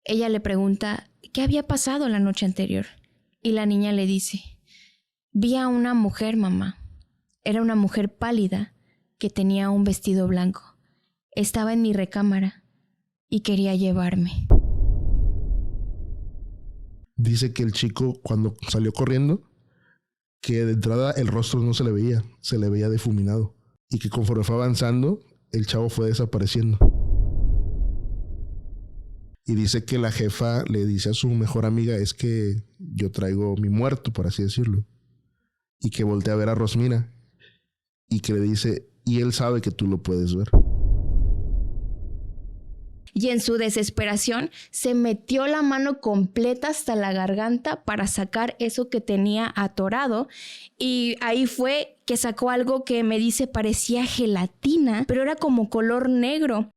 Ella le pregunta qué había pasado la noche anterior y la niña le dice: vi a una mujer, mamá. Era una mujer pálida que tenía un vestido blanco. Estaba en mi recámara y quería llevarme. Dice que el chico, cuando salió corriendo, que de entrada el rostro no se le veía difuminado. Y que conforme fue avanzando, el chavo fue desapareciendo. Y dice que la jefa le dice a su mejor amiga: es que yo traigo mi muerto, por así decirlo. Y que voltea a ver a Rosmina y que le dice: y él sabe que tú lo puedes ver. Y en su desesperación se metió la mano completa hasta la garganta para sacar eso que tenía atorado. Y ahí fue que sacó algo que me dice parecía gelatina, pero era como color negro.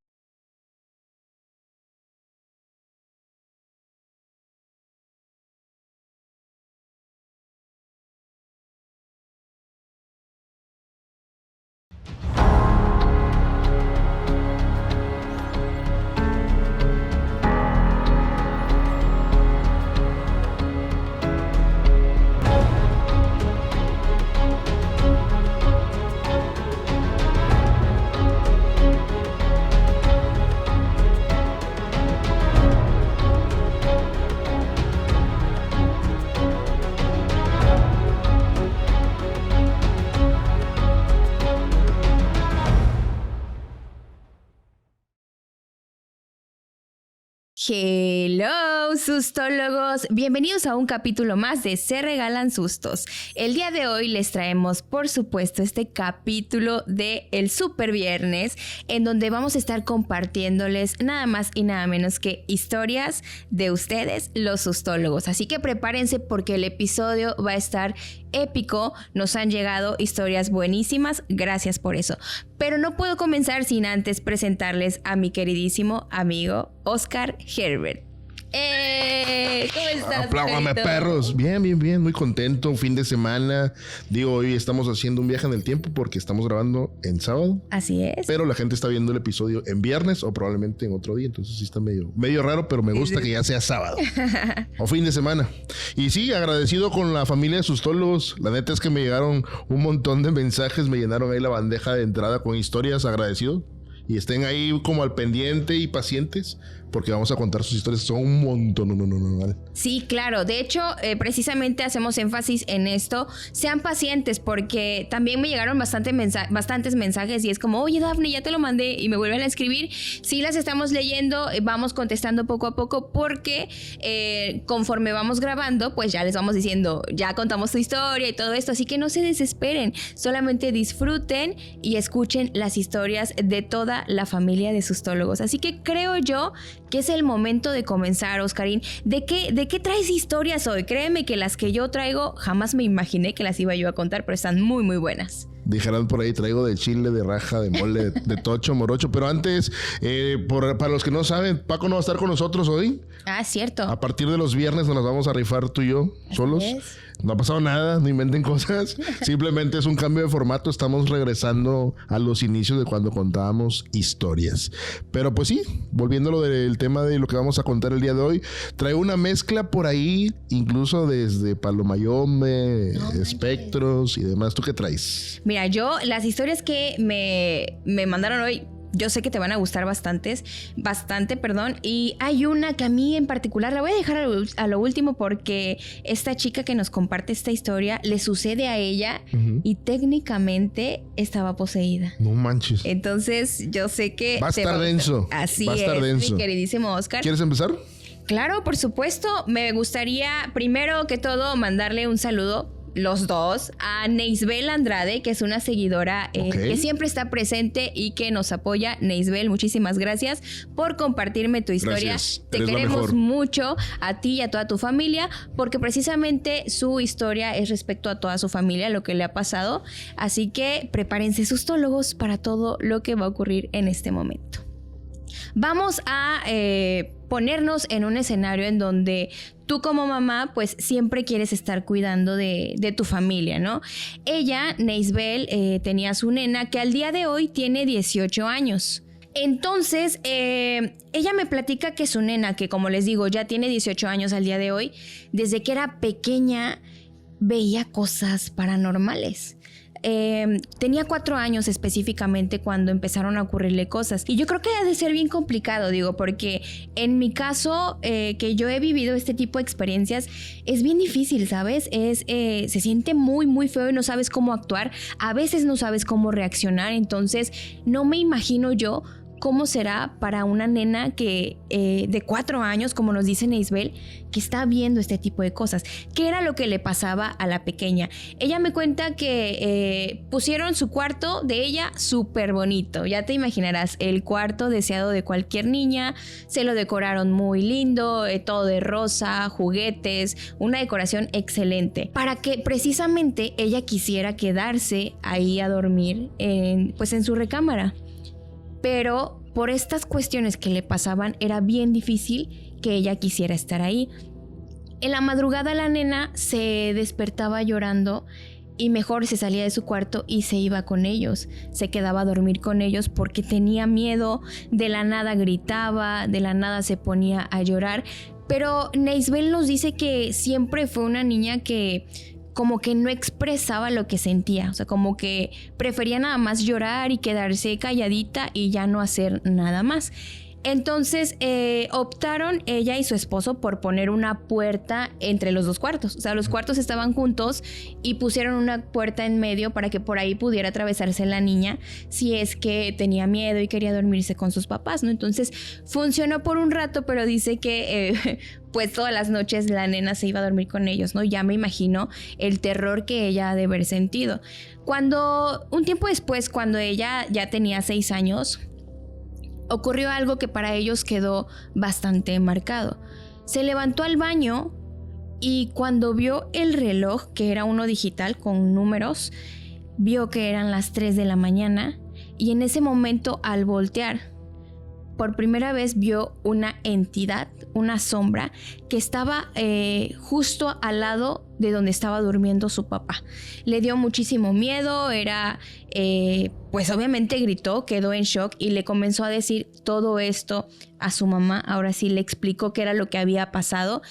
Hello, sustólogos. Bienvenidos a un capítulo más de Se Regalan Sustos. El día de hoy les traemos, por supuesto, este capítulo de El Super Viernes, en donde vamos a estar compartiéndoles nada más y nada menos que historias de ustedes, los sustólogos. Así que prepárense porque el episodio va a estar épico. Nos han llegado historias buenísimas, gracias por eso. Pero no puedo comenzar sin antes presentarles a mi queridísimo amigo Oscar Herbert. ¿Cómo estás? Apláudame, perros. Bien, muy contento. Un fin de semana. Digo, hoy estamos haciendo un viaje en el tiempo porque estamos grabando en sábado. Así es. Pero la gente está viendo el episodio en viernes o probablemente en otro día. Entonces sí está medio raro, pero me gusta que ya sea sábado o fin de semana. Y sí, agradecido con la familia de Sustólogos. La neta es que me llegaron un montón de mensajes. Me llenaron ahí la bandeja de entrada con historias. Agradecido. Y estén ahí como al pendiente y pacientes, porque vamos a contar sus historias. Son un montón. No. Sí, claro. De hecho, precisamente hacemos énfasis en esto. Sean pacientes, porque también me llegaron bastantes mensajes y es como: oye, Dafne, ya te lo mandé, y me vuelven a escribir. Sí, las estamos leyendo, vamos contestando poco a poco, porque conforme vamos grabando, pues ya les vamos diciendo, ya contamos tu historia y todo esto. Así que no se desesperen, solamente disfruten y escuchen las historias de toda la familia de sustólogos. Así que creo yo que es el momento de comenzar, Oscarín. ¿De qué traes historias hoy? Créeme que las que yo traigo jamás me imaginé que las iba yo a contar, pero están muy, muy buenas. Dijeran por ahí, traigo de chile, de raja, de mole, de tocho, morocho. Pero antes, para los que no saben, Paco no va a estar con nosotros hoy. Ah, cierto. A partir de los viernes nos las vamos a rifar tú y yo, solos. No ha pasado nada, no inventen cosas. Simplemente es un cambio de formato. Estamos regresando a los inicios de cuando contábamos historias. Pero pues sí, volviendo a lo del tema de lo que vamos a contar el día de hoy, traigo una mezcla por ahí, incluso desde Palomayombe, espectros y demás. ¿Tú qué traes? Mira, yo las historias que me mandaron hoy, yo sé que te van a gustar bastante, y hay una que a mí en particular la voy a dejar a lo último, porque esta chica que nos comparte esta historia le sucede a ella y técnicamente estaba poseída. No manches. Entonces yo sé que va a estar denso. Así va a estar denso. Mi queridísimo Oscar. ¿Quieres empezar? Claro, por supuesto. Me gustaría primero que todo mandarle un saludo, los dos, a Neisbel Andrade, que es una seguidora que siempre está presente y que nos apoya. Neisbel, muchísimas gracias por compartirme tu historia. Gracias. Te queremos mucho, a ti y a toda tu familia, porque precisamente su historia es respecto a toda su familia, lo que le ha pasado. Así que prepárense, sustólogos, para todo lo que va a ocurrir en este momento. Vamos a ponernos en un escenario en donde tú como mamá pues siempre quieres estar cuidando de tu familia, ¿no? Ella, Neisbel, tenía su nena que al día de hoy tiene 18 años. Entonces, ella me platica que su nena, que como les digo, ya tiene 18 años al día de hoy, desde que era pequeña veía cosas paranormales. Tenía 4 años específicamente cuando empezaron a ocurrirle cosas. Y yo creo que ha de ser bien complicado, digo, porque en mi caso, que yo he vivido este tipo de experiencias, es bien difícil, ¿sabes? Se siente muy, muy feo y no sabes cómo actuar. A veces no sabes cómo reaccionar. Entonces, no me imagino yo cómo será para una nena que de 4 años, como nos dice Neisbel, que está viendo este tipo de cosas. ¿Qué era lo que le pasaba a la pequeña? Ella me cuenta que pusieron su cuarto de ella súper bonito. Ya te imaginarás, el cuarto deseado de cualquier niña. Se lo decoraron muy lindo, todo de rosa, juguetes, una decoración excelente. Para que precisamente ella quisiera quedarse ahí a dormir en su recámara. Pero por estas cuestiones que le pasaban era bien difícil que ella quisiera estar ahí. En la madrugada la nena se despertaba llorando y mejor se salía de su cuarto y se iba con ellos. Se quedaba a dormir con ellos porque tenía miedo, de la nada gritaba, de la nada se ponía a llorar. Pero Neisbel nos dice que siempre fue una niña que como que no expresaba lo que sentía, o sea, como que prefería nada más llorar y quedarse calladita y ya no hacer nada más. Entonces optaron ella y su esposo por poner una puerta entre los 2 cuartos. O sea, los cuartos estaban juntos y pusieron una puerta en medio para que por ahí pudiera atravesarse la niña si es que tenía miedo y quería dormirse con sus papás, ¿no? Entonces funcionó por un rato, pero dice que pues todas las noches la nena se iba a dormir con ellos, ¿no? Ya me imagino el terror que ella ha de haber sentido. Un tiempo después, cuando ella ya tenía 6 años, ocurrió algo que para ellos quedó bastante marcado. Se levantó al baño y cuando vio el reloj, que era uno digital con números, vio que eran las 3 de la mañana y en ese momento, al voltear, por primera vez vio una entidad, una sombra, que estaba justo al lado de donde estaba durmiendo su papá. Le dio muchísimo miedo, pues obviamente gritó, quedó en shock y le comenzó a decir todo esto a su mamá. Ahora sí le explicó qué era lo que había pasado.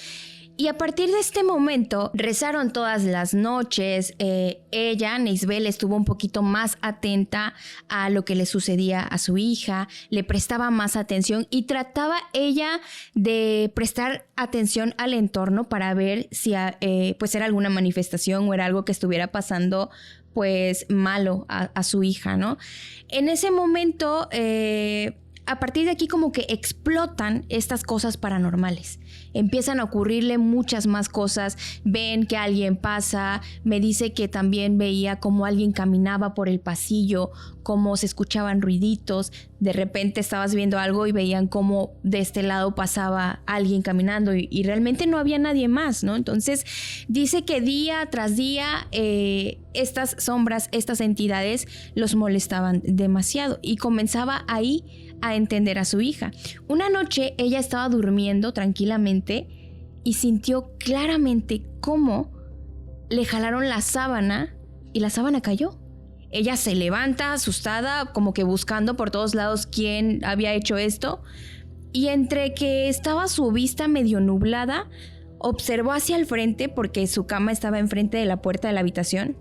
Y a partir de este momento rezaron todas las noches. Ella, Neisbel, estuvo un poquito más atenta a lo que le sucedía a su hija, le prestaba más atención y trataba ella de prestar atención al entorno para ver si pues era alguna manifestación o era algo que estuviera pasando pues malo a su hija, ¿no? En ese momento, a partir de aquí como que explotan estas cosas paranormales. Empiezan a ocurrirle muchas más cosas. Ven que alguien pasa. Me dice que también veía como alguien caminaba por el pasillo, cómo se escuchaban ruiditos. De repente estabas viendo algo y veían cómo de este lado pasaba alguien caminando y realmente no había nadie más, ¿no? Entonces dice que día tras día estas sombras, estas entidades los molestaban demasiado y comenzaba ahí a entender a su hija. Una noche ella estaba durmiendo tranquilamente y sintió claramente cómo le jalaron la sábana y la sábana cayó. Ella se levanta asustada, como que buscando por todos lados quién había hecho esto, y entre que estaba su vista medio nublada, observó hacia el frente porque su cama estaba enfrente de la puerta de la habitación.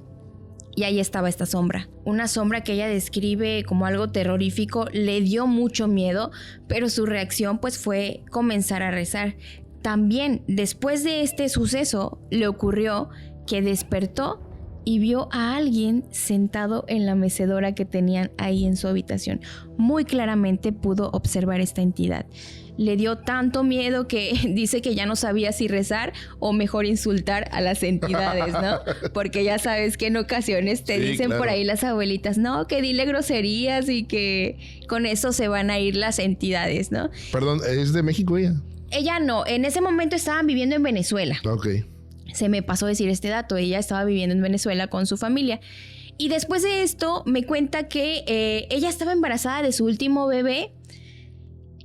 Y ahí estaba esta sombra, una sombra que ella describe como algo terrorífico. Le dio mucho miedo, pero su reacción pues fue comenzar a rezar. También después de este suceso le ocurrió que despertó y vio a alguien sentado en la mecedora que tenían ahí en su habitación. Muy claramente pudo observar esta entidad. Le dio tanto miedo que dice que ya no sabía si rezar o mejor insultar a las entidades, ¿no? Porque ya sabes que en ocasiones te dicen por ahí las abuelitas, no, que dile groserías y que con eso se van a ir las entidades, ¿no? Perdón, ¿es de México ella? Ella no, en ese momento estaban viviendo en Venezuela. Ok. Se me pasó decir este dato, ella estaba viviendo en Venezuela con su familia. Y después de esto me cuenta que ella estaba embarazada de su último bebé.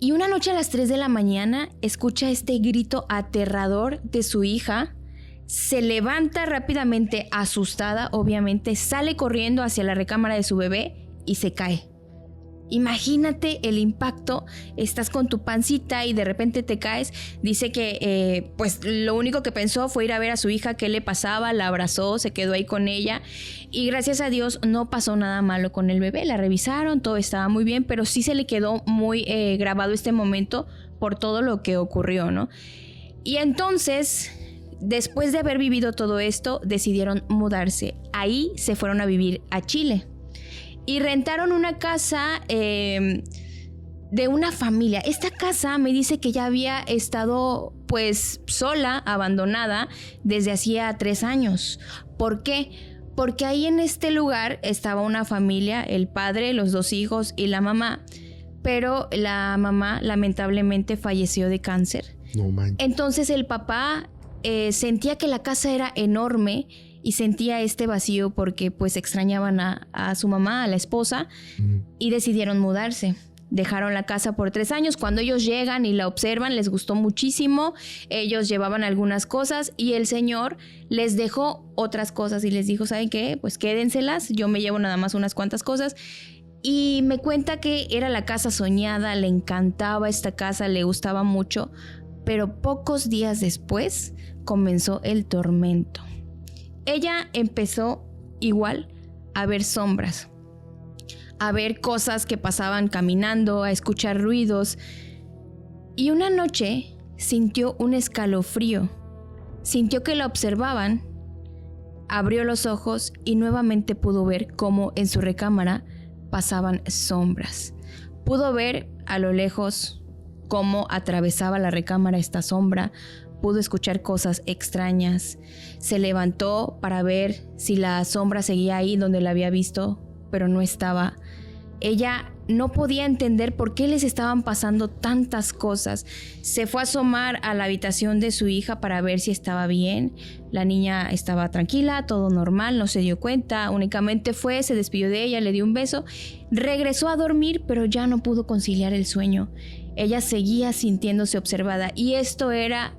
Y una noche a las 3 de la mañana escucha este grito aterrador de su hija. Se levanta rápidamente, asustada, obviamente, sale corriendo hacia la recámara de su bebé y se cae. Imagínate el impacto, estás con tu pancita y de repente te caes. Dice que pues lo único que pensó fue ir a ver a su hija qué le pasaba, la abrazó, se quedó ahí con ella y gracias a Dios no pasó nada malo con el bebé. La revisaron, todo estaba muy bien, pero sí se le quedó muy grabado este momento por todo lo que ocurrió, ¿no? Y entonces, después de haber vivido todo esto, decidieron mudarse. Ahí se fueron a vivir a Chile. Y rentaron una casa de una familia. Esta casa me dice que ya había estado pues sola, abandonada, desde hacía 3 años. ¿Por qué? Porque ahí en este lugar estaba una familia, el padre, los 2 hijos y la mamá. Pero la mamá lamentablemente falleció de cáncer. No manches. Entonces el papá sentía que la casa era enorme y sentía este vacío porque pues extrañaban a su mamá, a la esposa, y decidieron mudarse. Dejaron la casa por 3 años. Cuando ellos llegan y la observan, les gustó muchísimo. Ellos llevaban algunas cosas y el señor les dejó otras cosas y les dijo, ¿saben qué? Pues quédenselas, yo me llevo nada más unas cuantas cosas. Y me cuenta que era la casa soñada, le encantaba esta casa, le gustaba mucho, pero pocos días después comenzó el tormento. Ella empezó igual a ver sombras, a ver cosas que pasaban caminando, a escuchar ruidos. Y una noche sintió un escalofrío, sintió que la observaban, abrió los ojos y nuevamente pudo ver cómo en su recámara pasaban sombras. Pudo ver a lo lejos cómo atravesaba la recámara esta sombra. Pudo escuchar cosas extrañas. Se levantó para ver si la sombra seguía ahí donde la había visto, pero no estaba. Ella no podía entender por qué les estaban pasando tantas cosas. Se fue a asomar a la habitación de su hija para ver si estaba bien. La niña estaba tranquila, todo normal, no se dio cuenta. Únicamente fue, se despidió de ella, le dio un beso. Regresó a dormir, pero ya no pudo conciliar el sueño. Ella seguía sintiéndose observada y esto era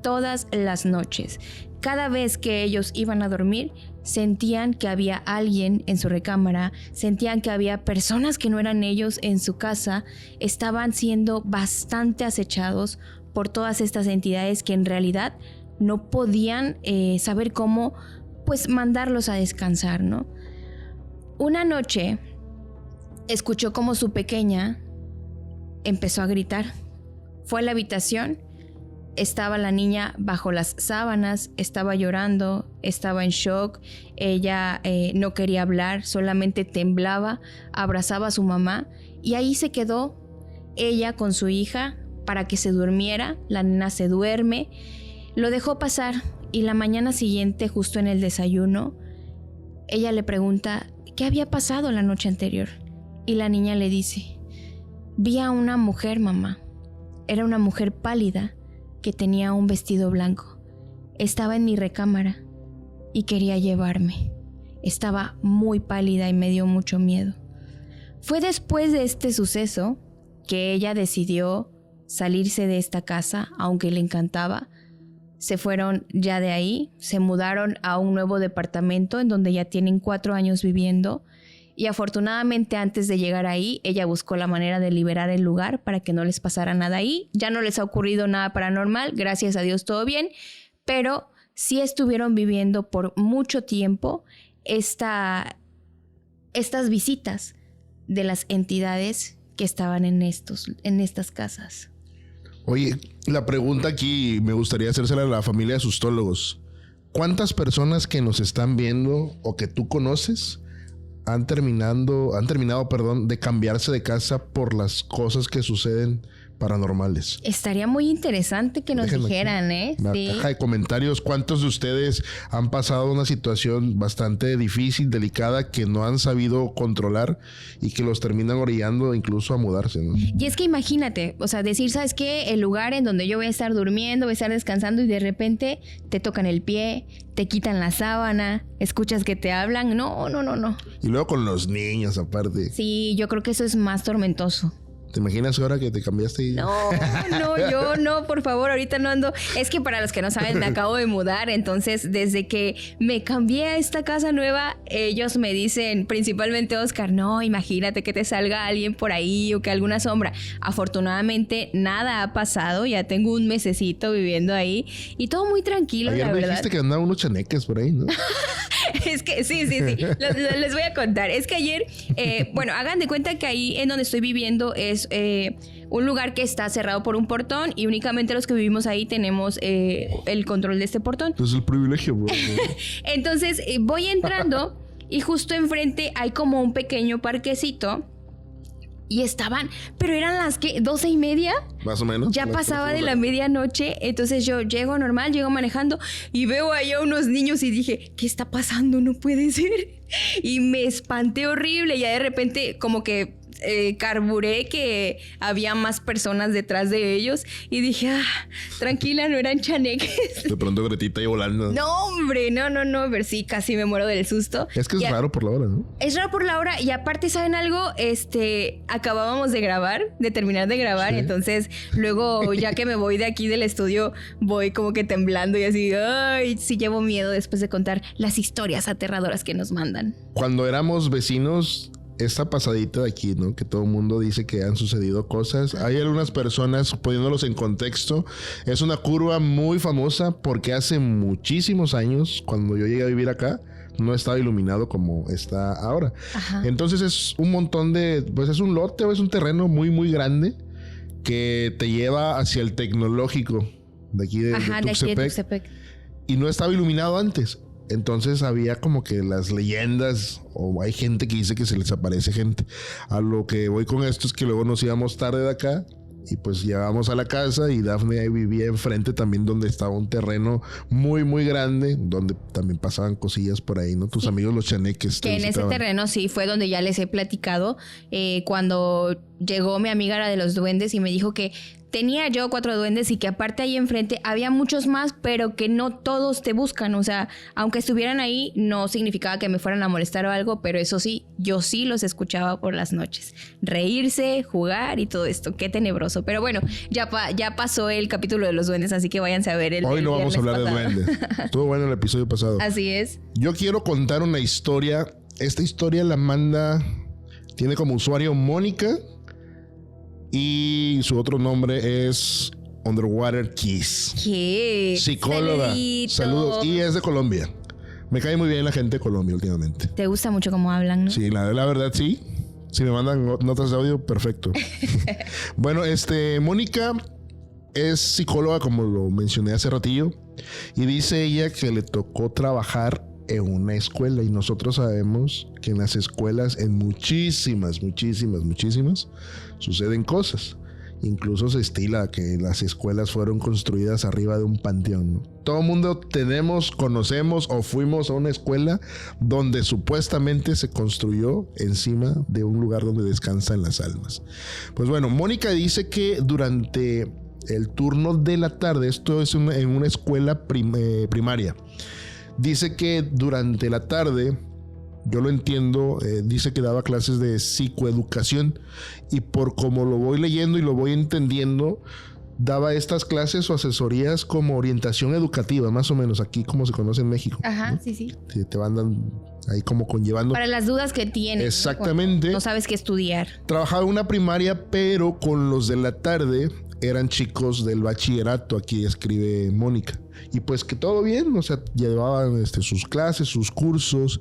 todas las noches. Cada vez que ellos iban a dormir, sentían que había alguien en su recámara, sentían que había personas que no eran ellos en su casa, estaban siendo bastante acechados por todas estas entidades que en realidad no podían saber cómo pues mandarlos a descansar, ¿no? Una noche escuchó como su pequeña empezó a gritar. Fue a la habitación. Estaba la niña bajo las sábanas, estaba llorando, estaba en shock. Ella no quería hablar, solamente temblaba, abrazaba a su mamá y ahí se quedó ella con su hija para que se durmiera. La nena se duerme, lo dejó pasar y la mañana siguiente, justo en el desayuno, ella le pregunta qué había pasado la noche anterior y la niña le dice, vi a una mujer, mamá. Era una mujer pálida que tenía un vestido blanco. Estaba en mi recámara y quería llevarme. Estaba muy pálida y me dio mucho miedo. Fue después de este suceso que ella decidió salirse de esta casa, aunque le encantaba. Se fueron ya de ahí, se mudaron a un nuevo departamento en donde ya tienen 4 años viviendo. Y afortunadamente antes de llegar ahí, ella buscó la manera de liberar el lugar para que no les pasara nada ahí. Ya no les ha ocurrido nada paranormal, gracias a Dios todo bien, pero sí estuvieron viviendo por mucho tiempo estas visitas de las entidades que estaban en estas casas. Oye, la pregunta aquí me gustaría hacérsela a la familia de sustólogos. ¿Cuántas personas que nos están viendo o que tú conoces han terminado, de cambiarse de casa por las cosas que suceden paranormales? Estaría muy interesante que nos dijeran, ¿eh? En la caja de comentarios, ¿cuántos de ustedes han pasado una situación bastante difícil, delicada, que no han sabido controlar y que los terminan orillando incluso a mudarse, ¿no? Y es que imagínate, o sea, decir, ¿sabes qué? El lugar en donde yo voy a estar durmiendo, voy a estar descansando y de repente te tocan el pie, te quitan la sábana, escuchas que te hablan. No. Y luego con los niños aparte. Sí, yo creo que eso es más tormentoso. ¿Te imaginas ahora que te cambiaste? Y... No, yo no, por favor, ahorita no ando. Es que para los que no saben, me acabo de mudar, entonces desde que me cambié a esta casa nueva, ellos me dicen, principalmente Oscar, no, imagínate que te salga alguien por ahí o que alguna sombra. Afortunadamente nada ha pasado, ya tengo un mesecito viviendo ahí y todo muy tranquilo, ayer la verdad. Dijiste que andaban unos chaneques por ahí, ¿no? Es que sí. Les voy a contar. Es que ayer, bueno, hagan de cuenta que ahí en donde estoy viviendo es un lugar que está cerrado por un portón y únicamente los que vivimos ahí tenemos el control de este portón. Es el privilegio, bro. Entonces voy entrando y justo enfrente hay como un pequeño parquecito. Y estaban, pero eran las que 12:30. Más o menos. Ya pasaba de la medianoche. Entonces yo llego normal, llego manejando y veo ahí a unos niños y dije, ¿qué está pasando? No puede ser. Y me espanté horrible. Ya de repente como que carburé que había más personas detrás de ellos y dije, tranquila, no eran chaneques. De pronto Gretita ahí volando. No, hombre, no, pero sí, casi me muero del susto. Es que es raro por la hora, ¿no? Es raro por la hora y aparte, ¿saben algo? Acabábamos de terminar de grabar, sí. Entonces luego ya que me voy de aquí del estudio voy como que temblando y así, ay, sí llevo miedo después de contar las historias aterradoras que nos mandan. Cuando éramos vecinos, esta pasadita de aquí, ¿no? Que todo el mundo dice que han sucedido cosas. Hay algunas personas, poniéndolos en contexto, es una curva muy famosa porque hace muchísimos años, cuando yo llegué a vivir acá, no estaba iluminado como está ahora. Ajá. Entonces es un montón pues es un lote o es un terreno muy, muy grande que te lleva hacia el tecnológico de aquí de Tuxtepec. Y no estaba iluminado antes. Entonces había como que las leyendas, o hay gente que dice que se les aparece gente. A lo que voy con esto es que luego nos íbamos tarde de acá y pues llegábamos a la casa y Dafne ahí vivía enfrente también donde estaba un terreno muy, muy grande, donde también pasaban cosillas por ahí, ¿no? Tus sí. Amigos los chaneques. Que en ese terreno sí fue donde ya les he platicado. Cuando llegó mi amiga la de los duendes y me dijo que tenía yo 4 duendes y que aparte ahí enfrente había muchos más, pero que no todos te buscan. O sea, aunque estuvieran ahí, no significaba que me fueran a molestar o algo, pero eso sí, yo sí los escuchaba por las noches. Reírse, jugar y todo esto. Qué tenebroso. Pero bueno, ya pasó el capítulo de los duendes, así que váyanse a ver el Hoy no vamos a hablar pasado. De duendes. Estuvo bueno el episodio pasado. Así es. Yo quiero contar una historia. Esta historia la manda... Tiene como usuario Mónica. Y su otro nombre es Underwater Kiss. ¿Qué? Psicóloga. Saludito. Saludos. Y es de Colombia. Me cae muy bien la gente de Colombia últimamente. ¿Te gusta mucho cómo hablan, no? Sí, la verdad sí. Si me mandan notas de audio, perfecto. Bueno, Mónica es psicóloga, como lo mencioné hace ratillo. Y dice ella que le tocó trabajar en una escuela y nosotros sabemos que en las escuelas, en muchísimas suceden cosas. Incluso se estila que las escuelas fueron construidas arriba de un panteón, ¿no? Todo el mundo conocemos o fuimos a una escuela donde supuestamente se construyó encima de un lugar donde descansan las almas. Pues bueno, Mónica dice que durante el turno de la tarde, esto es en una escuela primaria, dice que durante la tarde, yo lo entiendo, dice que daba clases de psicoeducación y por como lo voy leyendo y lo voy entendiendo, daba estas clases o asesorías como orientación educativa, más o menos aquí como se conoce en México. Ajá, ¿no? sí. Te van ahí como conllevando. Para las dudas que tienes. Exactamente. No sabes qué estudiar. Trabajaba en una primaria, pero con los de la tarde eran chicos del bachillerato, aquí escribe Mónica. Y pues que todo bien, o sea, llevaban sus clases, sus cursos.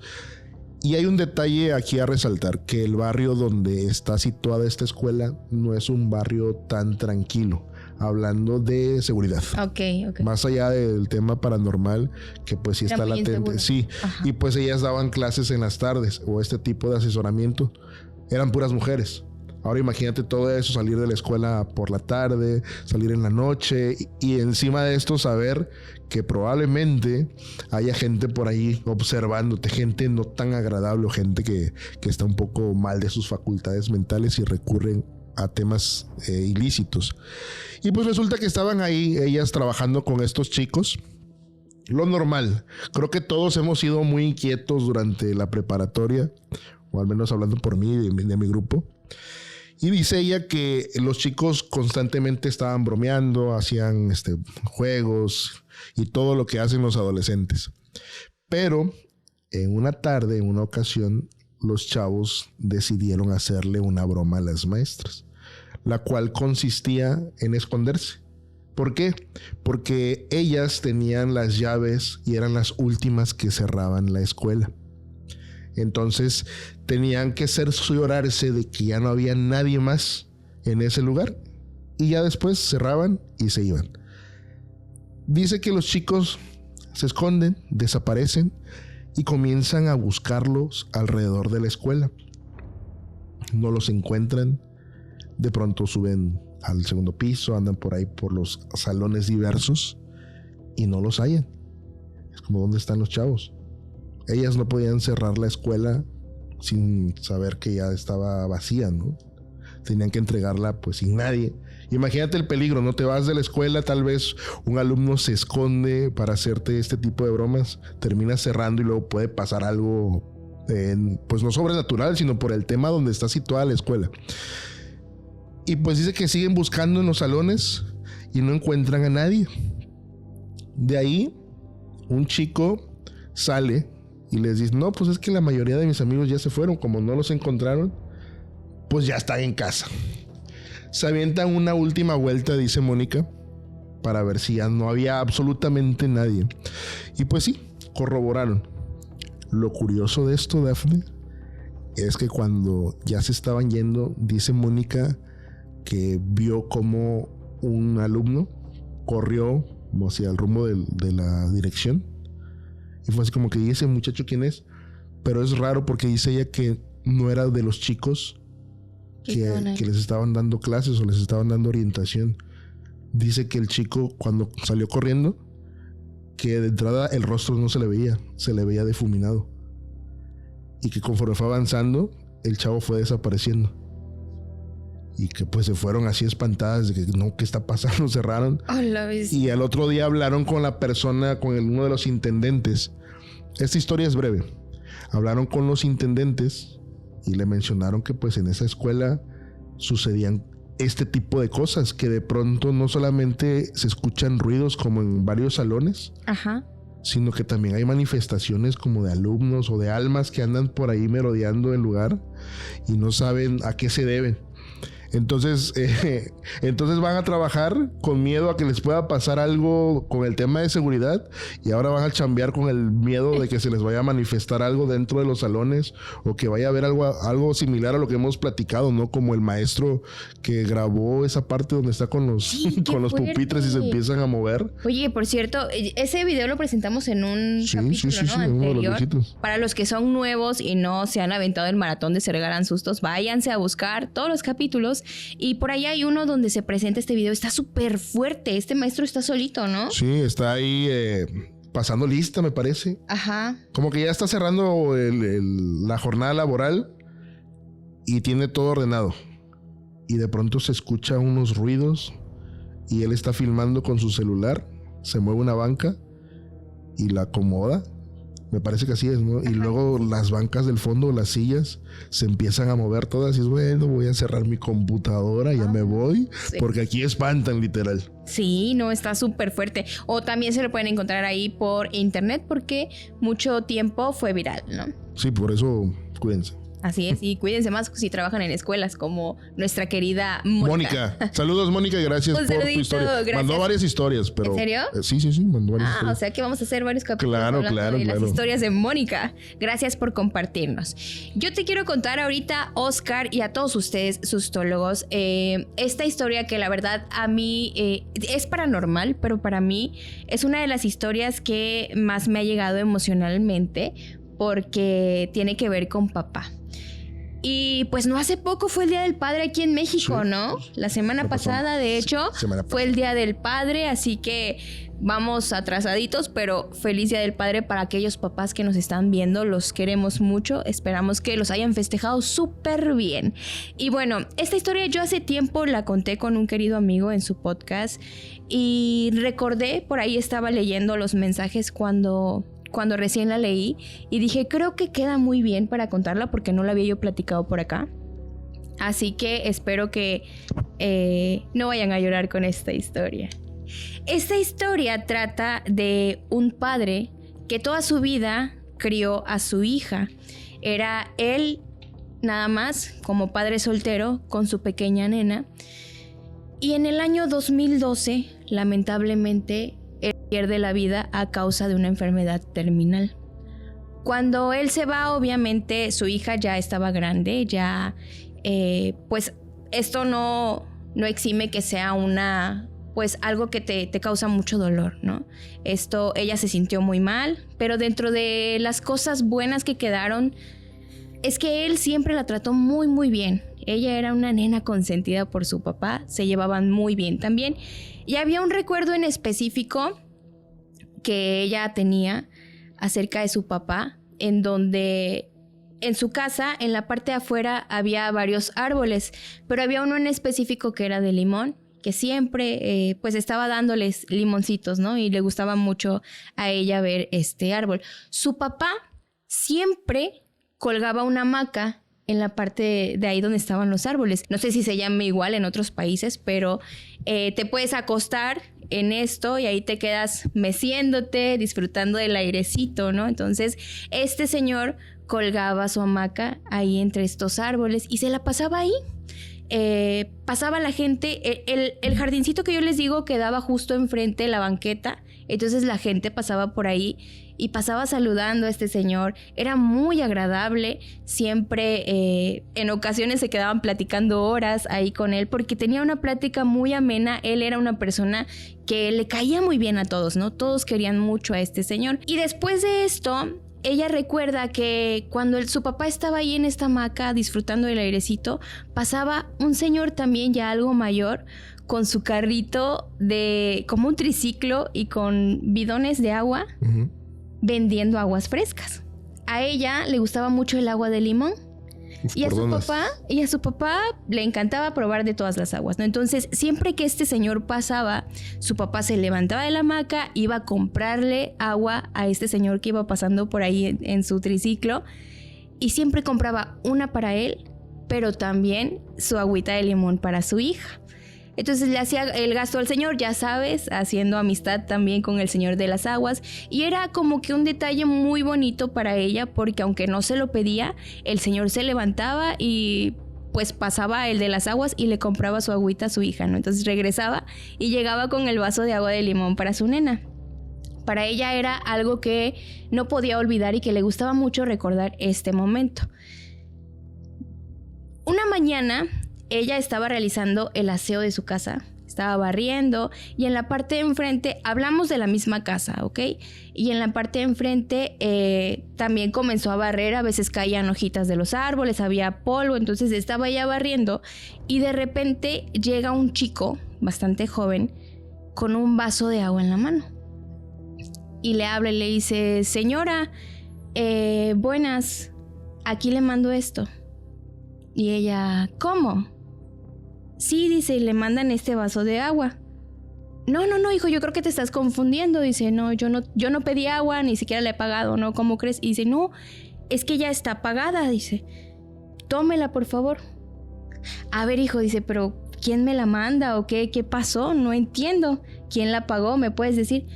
Y hay un detalle aquí a resaltar, que el barrio donde está situada esta escuela no es un barrio tan tranquilo, hablando de seguridad. Okay. Más allá del tema paranormal, que pues sí está latente. Sí. Ajá. Y pues ellas daban clases en las tardes o este tipo de asesoramiento. Eran puras mujeres. Ahora imagínate todo eso, salir de la escuela por la tarde, salir en la noche y encima de esto saber que probablemente haya gente por ahí observándote, gente no tan agradable o gente que está un poco mal de sus facultades mentales y recurren a temas ilícitos. Y pues resulta que estaban ahí ellas trabajando con estos chicos. Lo normal. Creo que todos hemos sido muy inquietos durante la preparatoria, o al menos hablando por mí y de mi grupo. Y dice ella que los chicos constantemente estaban bromeando, hacían juegos y todo lo que hacen los adolescentes. Pero en una tarde, en una ocasión, los chavos decidieron hacerle una broma a las maestras, la cual consistía en esconderse. ¿Por qué? Porque ellas tenían las llaves y eran las últimas que cerraban la escuela. Entonces tenían que cerciorarse de que ya no había nadie más en ese lugar y ya después cerraban y se iban. Dice que los chicos se esconden, desaparecen y comienzan a buscarlos alrededor de la escuela. No los encuentran. De pronto suben al segundo piso, andan por ahí por los salones diversos y no los hallan. Es como, ¿dónde están los chavos? Ellas no podían cerrar la escuela sin saber que ya estaba vacía, ¿no? Tenían que entregarla pues sin nadie. Imagínate el peligro, ¿no? Te vas de la escuela, tal vez un alumno se esconde para hacerte este tipo de bromas, terminas cerrando y luego puede pasar algo, pues no sobrenatural, sino por el tema donde está situada la escuela. Y pues dice que siguen buscando en los salones y no encuentran a nadie. De ahí, un chico sale y les dice, no, pues es que la mayoría de mis amigos ya se fueron, como no los encontraron, pues ya están en casa. Se avientan una última vuelta, dice Mónica, para ver si ya no había absolutamente nadie. Y pues sí, corroboraron. Lo curioso de esto, Dafne, es que cuando ya se estaban yendo, dice Mónica que vio como un alumno corrió hacia el rumbo de la dirección. Y fue así como que, ¿y ese muchacho quién es? Pero es raro porque dice ella que no era de los chicos que les estaban dando clases o les estaban dando orientación. Dice que el chico cuando salió corriendo, que de entrada el rostro no se le veía difuminado. Y que conforme fue avanzando, el chavo fue desapareciendo. Y que pues se fueron así espantadas de que no, ¿qué está pasando? Cerraron. Y al otro día hablaron con la persona, con uno de los intendentes. Esta historia es breve. Hablaron con los intendentes y le mencionaron que pues en esa escuela sucedían este tipo de cosas, que de pronto no solamente se escuchan ruidos como en varios salones, sino que también hay manifestaciones como de alumnos o de almas que andan por ahí merodeando el lugar y no saben a qué se deben. Entonces van a trabajar con miedo a que les pueda pasar algo con el tema de seguridad y ahora van a chambear con el miedo de que se les vaya a manifestar algo dentro de los salones o que vaya a haber algo similar a lo que hemos platicado, ¿no? Como el maestro que grabó esa parte donde está con los pupitres y se empiezan a mover. Oye, por cierto, ese video lo presentamos en un capítulo, ¿no? Anterior. Para los que son nuevos y no se han aventado el maratón de Se Regalan Sustos, váyanse a buscar todos los capítulos. Y por ahí hay uno donde se presenta este video. Está súper fuerte. Este maestro está solito, ¿no? Sí, está ahí pasando lista, me parece. Ajá. Como que ya está cerrando la jornada laboral y tiene todo ordenado. Y de pronto se escucha unos ruidos y él está filmando con su celular. Se mueve una banca y la acomoda. Me parece que así es, ¿no? Y luego las bancas del fondo, las sillas, se empiezan a mover todas y es, bueno, voy a cerrar mi computadora, ya me voy, porque aquí espantan, literal. Sí, no, está súper fuerte. O también se lo pueden encontrar ahí por internet porque mucho tiempo fue viral, ¿no? Sí, por eso cuídense. Así es, y cuídense más si trabajan en escuelas como nuestra querida Mónica. Saludos, Mónica, y gracias por tu historia. Gracias. Mandó varias historias, pero... ¿En serio? Sí, mandó varias historias. O sea que vamos a hacer varios capítulos claro, de las historias de Mónica. Gracias por compartirnos. Yo te quiero contar ahorita, Oscar, y a todos ustedes, sustólogos, esta historia que la verdad a mí es paranormal, pero para mí es una de las historias que más me ha llegado emocionalmente porque tiene que ver con papá. Y pues no hace poco fue el Día del Padre aquí en México, sí, ¿no? La semana pasada, de hecho, fue el Día del Padre, así que vamos atrasaditos, pero feliz Día del Padre para aquellos papás que nos están viendo, los queremos mucho, esperamos que los hayan festejado súper bien. Y bueno, esta historia yo hace tiempo la conté con un querido amigo en su podcast y recordé, por ahí estaba leyendo los mensajes cuando recién la leí y dije, creo que queda muy bien para contarla porque no la había yo platicado por acá. Así que espero que no vayan a llorar con esta historia. Esta historia trata de un padre que toda su vida crió a su hija. Era él nada más como padre soltero con su pequeña nena. Y en el año 2012, lamentablemente, él pierde la vida a causa de una enfermedad terminal. Cuando él se va, obviamente, su hija ya estaba grande, ya, pues esto no exime que sea pues algo que te causa mucho dolor, ¿no? Ella se sintió muy mal, pero dentro de las cosas buenas que quedaron, es que él siempre la trató muy, muy bien. Ella era una nena consentida por su papá, se llevaban muy bien también. Y había un recuerdo en específico que ella tenía acerca de su papá, en donde en su casa, en la parte de afuera, había varios árboles, pero había uno en específico que era de limón, que siempre pues estaba dándoles limoncitos, ¿no? Y le gustaba mucho a ella ver este árbol. Su papá siempre colgaba una hamaca en la parte de ahí donde estaban los árboles. No sé si se llama igual en otros países, pero te puedes acostar en esto y ahí te quedas meciéndote, disfrutando del airecito, ¿no? Entonces, este señor colgaba su hamaca ahí entre estos árboles y se la pasaba ahí. Pasaba la gente, el jardincito que yo les digo quedaba justo enfrente de la banqueta, entonces la gente pasaba por ahí y pasaba saludando a este señor. Era muy agradable, siempre en ocasiones se quedaban platicando horas ahí con él porque tenía una plática muy amena. Él era una persona que le caía muy bien a todos, ¿no? Todos querían mucho a este señor. Y después de esto, ella recuerda que cuando su papá estaba ahí en esta hamaca disfrutando del airecito, pasaba un señor también ya algo mayor con su carrito como un triciclo y con bidones de agua, vendiendo aguas frescas. A ella le gustaba mucho el agua de limón. Y a su papá le encantaba probar de todas las aguas, ¿no? Entonces, siempre que este señor pasaba, su papá se levantaba de la hamaca, iba a comprarle agua a este señor que iba pasando por ahí en su triciclo, y siempre compraba una para él, pero también su agüita de limón para su hija. Entonces le hacía el gasto al señor, ya sabes, haciendo amistad también con el señor de las aguas. Y era como que un detalle muy bonito para ella, porque aunque no se lo pedía, el señor se levantaba y pues pasaba el de las aguas y le compraba su agüita a su hija, ¿no? Entonces regresaba y llegaba con el vaso de agua de limón para su nena. Para ella era algo que no podía olvidar y que le gustaba mucho recordar este momento. Una mañana ella estaba realizando el aseo de su casa, estaba barriendo y en la parte de enfrente, hablamos de la misma casa, ¿ok? Y en la parte de enfrente también comenzó a barrer, a veces caían hojitas de los árboles, había polvo, entonces estaba ella barriendo y de repente llega un chico bastante joven con un vaso de agua en la mano y le habla y le dice: señora, buenas, aquí le mando esto. Y ella: ¿cómo? Sí, dice, y le mandan este vaso de agua. No, hijo, yo creo que te estás confundiendo. Dice: no, yo no pedí agua, ni siquiera la he pagado, ¿no? ¿Cómo crees? Y dice: no, es que ya está pagada, dice. Tómela, por favor. A ver, hijo, dice, pero ¿quién me la manda o qué pasó? No entiendo. ¿Quién la pagó? ¿Me puedes decir?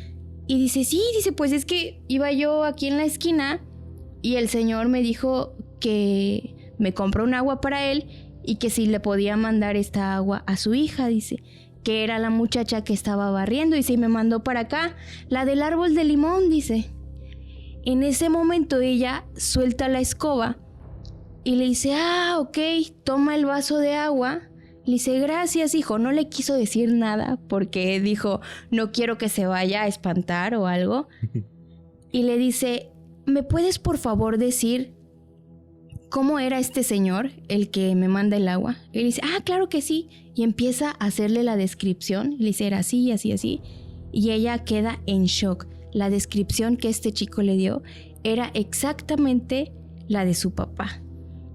Y dice: sí, dice, pues es que iba yo aquí en la esquina y el señor me dijo que me compró un agua para él y que si le podía mandar esta agua a su hija, dice, que era la muchacha que estaba barriendo, dice, y me mandó para acá, la del árbol de limón, dice. En ese momento ella suelta la escoba y le dice: ok, toma el vaso de agua. Le dice: gracias, hijo. No le quiso decir nada porque dijo: no quiero que se vaya a espantar o algo. Y le dice: ¿me puedes por favor decir cómo era este señor, el que me manda el agua? Y le dice: claro que sí. Y empieza a hacerle la descripción. Le dice: era así, así, así. Y ella queda en shock. La descripción que este chico le dio era exactamente la de su papá.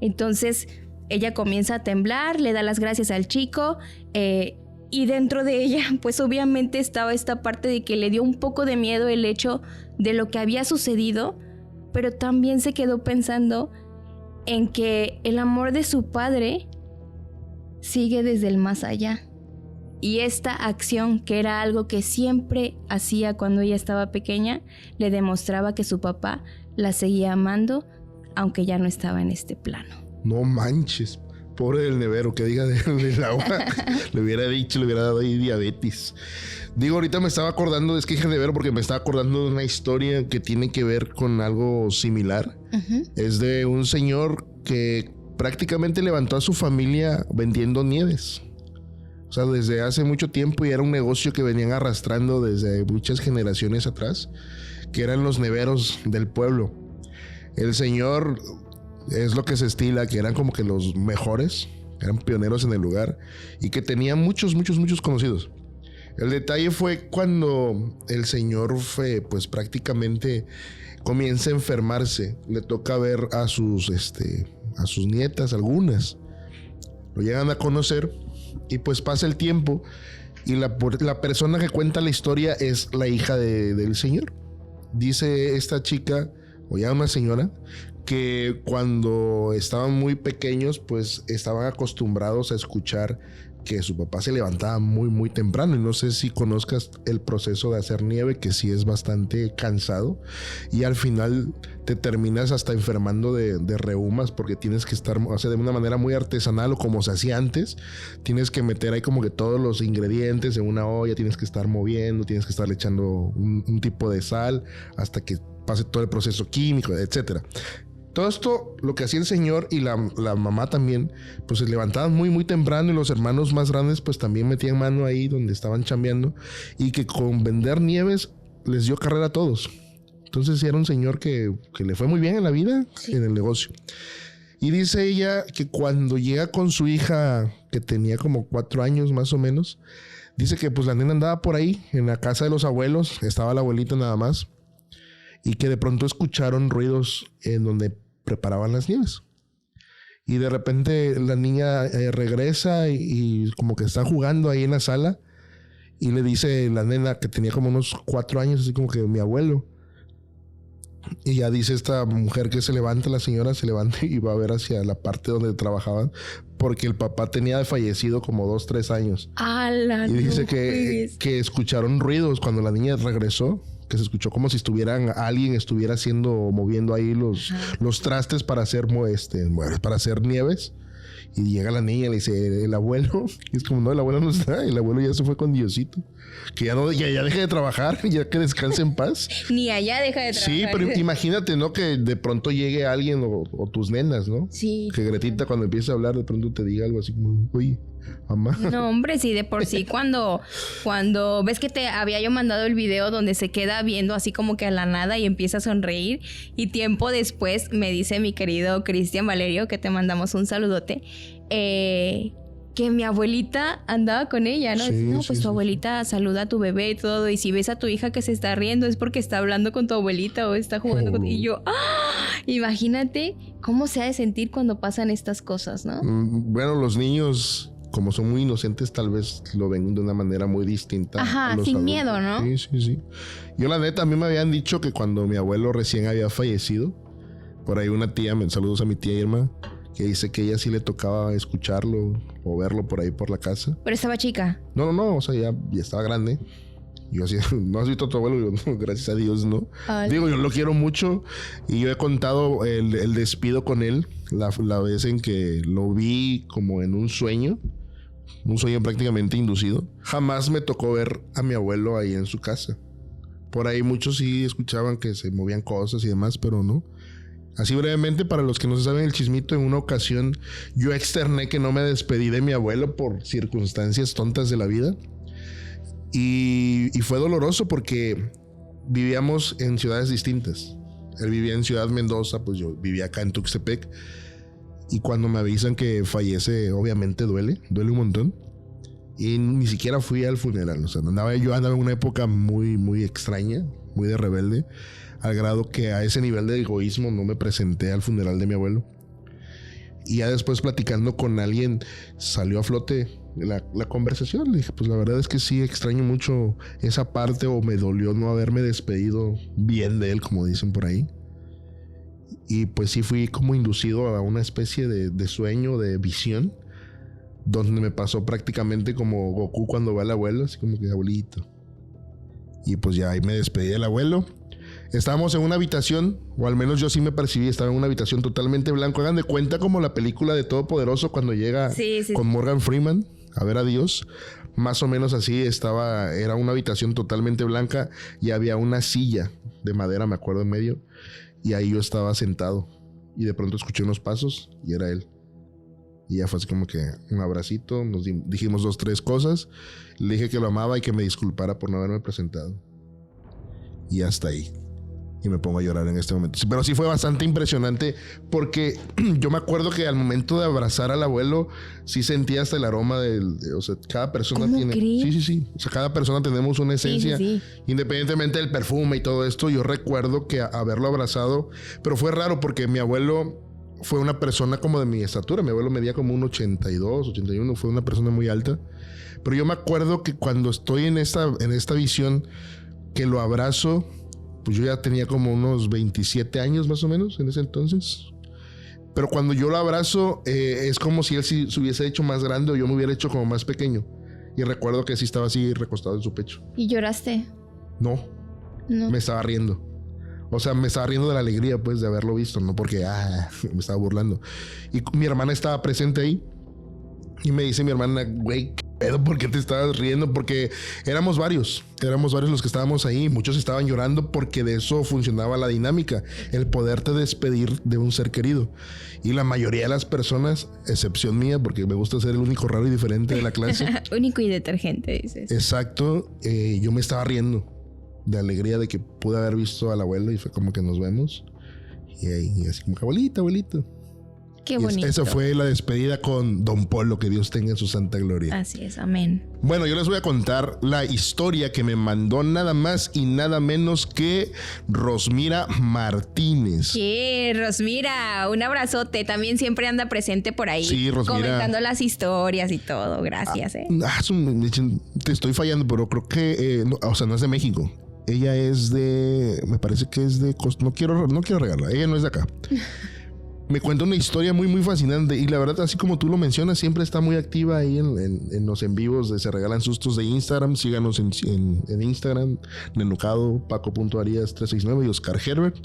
Entonces ella comienza a temblar, le da las gracias al chico, y dentro de ella pues obviamente estaba esta parte de que le dio un poco de miedo el hecho de lo que había sucedido, pero también se quedó pensando en que el amor de su padre sigue desde el más allá. Y esta acción, que era algo que siempre hacía cuando ella estaba pequeña, le demostraba que su papá la seguía amando, aunque ya no estaba en este plano. No manches, pobre del nevero, que diga del agua. Le hubiera dicho, le hubiera dado ahí diabetes. Digo, ahorita me estaba acordando, es que dije nevero porque me estaba acordando de una historia que tiene que ver con algo similar. Es de un señor que prácticamente levantó a su familia vendiendo nieves. O sea, desde hace mucho tiempo, y era un negocio que venían arrastrando desde muchas generaciones atrás, que eran los neveros del pueblo. El señor, es lo que se estila, que eran como que los mejores, eran pioneros en el lugar, y que tenían muchos conocidos. El detalle fue cuando el señor fue, pues prácticamente comienza a enfermarse. Le toca ver a sus nietas, algunas. Lo llegan a conocer. Y pues pasa el tiempo y la persona que cuenta la historia es la hija del señor. Dice esta chica, o ya una señora, que cuando estaban muy pequeños pues estaban acostumbrados a escuchar que su papá se levantaba muy temprano, y no sé si conozcas el proceso de hacer nieve, que sí es bastante cansado, y al final te terminas hasta enfermando de reumas, porque tienes que estar, o sea, de una manera muy artesanal, o como se hacía antes, tienes que meter ahí como que todos los ingredientes en una olla, tienes que estar moviendo, tienes que estar echando un tipo de sal hasta que pase todo el proceso químico, etcétera. Todo esto, lo que hacía el señor y la mamá también, pues se levantaban muy temprano, y los hermanos más grandes pues también metían mano ahí donde estaban chambeando, y que con vender nieves les dio carrera a todos. Entonces era un señor que le fue muy bien en la vida, en el negocio. Y dice ella que cuando llega con su hija, que tenía como 4 años más o menos, dice que pues la nena andaba por ahí en la casa de los abuelos, estaba la abuelita nada más, y que de pronto escucharon ruidos en donde preparaban las nieves. Y de repente la niña regresa y como que está jugando ahí en la sala, y le dice la nena, que tenía como unos 4 años, así como que mi abuelo. Y ya dice esta mujer que se levanta, la señora se levanta y va a ver hacia la parte donde trabajaban, porque el papá tenía fallecido como 2-3 años. ¡Hala! Y dice que escucharon ruidos cuando la niña regresó, que se escuchó como si alguien estuviera moviendo ahí los trastes para hacer para hacer nieves. Y llega la niña y le dice, el abuelo. Y es como, no, el abuelo no está. El abuelo ya se fue con Diosito. Que ya deje de trabajar, ya que descanse en paz. Ni allá deja de trabajar. Sí, pero imagínate, ¿no? Que de pronto llegue alguien o tus nenas, ¿no? Sí. Que Gretita, cuando empiece a hablar, de pronto te diga algo así como, oye, mamá. No, hombre, sí, de por sí, cuando ves que te había yo mandado el video donde se queda viendo así como que a la nada y empieza a sonreír, y tiempo después me dice mi querido Cristian Valerio, que te mandamos un saludote, que mi abuelita andaba con ella, ¿no? Sí, No, pues sí, tu abuelita saluda a tu bebé y todo, y si ves a tu hija que se está riendo es porque está hablando con tu abuelita o está jugando con... Y yo, imagínate cómo se ha de sentir cuando pasan estas cosas, ¿no? Bueno, los niños, como son muy inocentes, tal vez lo ven de una manera muy distinta. Ajá, a los sin adultos. miedo, ¿no? Sí. Yo la neta, a mí me habían dicho que cuando mi abuelo recién había fallecido, por ahí una tía, saludos a mi tía Irma, que dice que ella sí le tocaba escucharlo o verlo por ahí por la casa. Pero estaba chica. No, o sea, ya estaba grande. Yo así, ¿no has visto a tu abuelo? Yo, no, gracias a Dios, no. Ay. Digo, yo lo quiero mucho, y yo he contado el despido con él, la vez en que lo vi como en un sueño prácticamente inducido. Jamás me tocó ver a mi abuelo ahí en su casa. Por ahí muchos sí escuchaban que se movían cosas y demás, pero no. Así brevemente, para los que no se saben el chismito, en una ocasión yo externé que no me despedí de mi abuelo por circunstancias tontas de la vida. Y fue doloroso porque vivíamos en ciudades distintas. Él vivía en Ciudad Mendoza, pues yo vivía acá en Tuxtepec. Y cuando me avisan que fallece, obviamente duele un montón. Y ni siquiera fui al funeral. O sea, yo andaba en una época muy extraña, muy de rebelde, al grado que a ese nivel de egoísmo no me presenté al funeral de mi abuelo. Y ya después, platicando con alguien, salió a flote la conversación. Le dije, pues la verdad es que sí extraño mucho esa parte, o me dolió no haberme despedido bien de él, como dicen por ahí. Y pues sí fui como inducido a una especie de sueño, de visión, donde me pasó prácticamente como Goku cuando va al abuelo, así como que abuelito. Y pues ya ahí me despedí del abuelo. Estábamos en una habitación, o al menos yo sí me percibí, estaba en una habitación totalmente blanco. Hagan de cuenta como la película de Todopoderoso cuando llega con Morgan Freeman a ver a Dios. Más o menos así estaba, era una habitación totalmente blanca y había una silla de madera, me acuerdo, en medio. Y ahí yo estaba sentado y de pronto escuché unos pasos y era él. Y ya fue así como que un abracito, nos dijimos 2, 3 cosas. Le dije que lo amaba y que me disculpara por no haberme presentado. Y hasta ahí. Y me pongo a llorar en este momento. Pero sí fue bastante impresionante porque yo me acuerdo que al momento de abrazar al abuelo, sí sentía hasta el aroma o sea, cada persona tiene... ¿Crees? Sí. O sea, cada persona tenemos una esencia, independientemente del perfume y todo esto. Yo recuerdo que haberlo abrazado, pero fue raro porque mi abuelo fue una persona como de mi estatura. Mi abuelo medía como un 82, 81, fue una persona muy alta. Pero yo me acuerdo que cuando estoy en esta visión, que lo abrazo, pues yo ya tenía como unos 27 años más o menos en ese entonces. Pero cuando yo lo abrazo, es como si él se hubiese hecho más grande o yo me hubiera hecho como más pequeño. Y recuerdo que sí estaba así recostado en su pecho. ¿Y lloraste? No. Me estaba riendo. O sea, me estaba riendo de la alegría, pues, de haberlo visto, no porque me estaba burlando. Y mi hermana estaba presente ahí. Y me dice mi hermana, güey, ¿qué pedo? ¿Por qué te estabas riendo? Porque éramos varios los que estábamos ahí. Muchos estaban llorando porque de eso funcionaba la dinámica, el poderte despedir de un ser querido. Y la mayoría de las personas, excepción mía, porque me gusta ser el único raro y diferente de la clase. Único y detergente, dices. Exacto. Yo me estaba riendo de alegría de que pude haber visto al abuelo y fue como que nos vemos. Y así como que abuelito. Qué bonito. Esa fue la despedida con Don Polo, que Dios tenga en su santa gloria. Así es, amén. Bueno, yo les voy a contar la historia que me mandó nada más y nada menos que Rosmira Martínez. ¿Qué? Rosmira, un abrazote. También siempre anda presente por ahí. Sí, Rosmira. Comentando las historias y todo. Gracias, Te estoy fallando, pero creo que... no es de México. Ella es de... Me parece que es de... No quiero regarla. Ella no es de acá. Me cuenta una historia muy, muy fascinante. Y la verdad, así como tú lo mencionas, siempre está muy activa ahí en los en vivos de Se Regalan Sustos de Instagram. Síganos en Instagram, Nenucado, Paco.Arias369 y Oscar Herbert.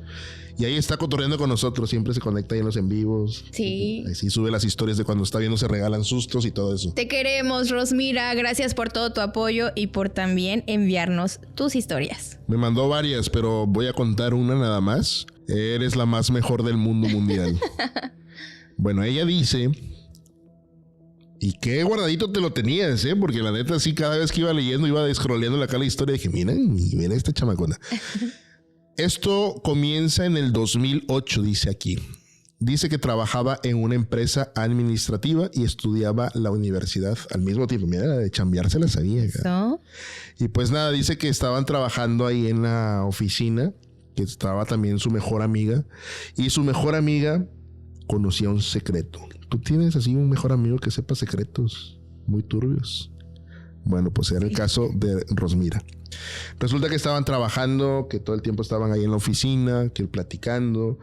Y ahí está cotorreando con nosotros. Siempre se conecta ahí en los en vivos. Sí. Ahí sí sube las historias de cuando está viendo Se Regalan Sustos y todo eso. Te queremos, Rosmira. Gracias por todo tu apoyo y por también enviarnos tus historias. Me mandó varias, pero voy a contar una nada más. Eres la más mejor del mundo mundial. Bueno, ella dice... Y qué guardadito te lo tenías, ¿eh? Porque la neta sí, cada vez que iba leyendo, iba descrolleando acá la historia. Dije, mira esta chamacona. Esto comienza en el 2008, dice aquí. Dice que trabajaba en una empresa administrativa y estudiaba la universidad al mismo tiempo. Mira, de chambearse la sabía. ¿So? Y pues nada, dice que estaban trabajando ahí en la oficina, que estaba también su mejor amiga. Y su mejor amiga conocía un secreto. ¿Tú tienes así un mejor amigo que sepa secretos muy turbios? Bueno, pues era el caso de Rosmira. Resulta que estaban trabajando, que todo el tiempo estaban ahí en la oficina, que platicando.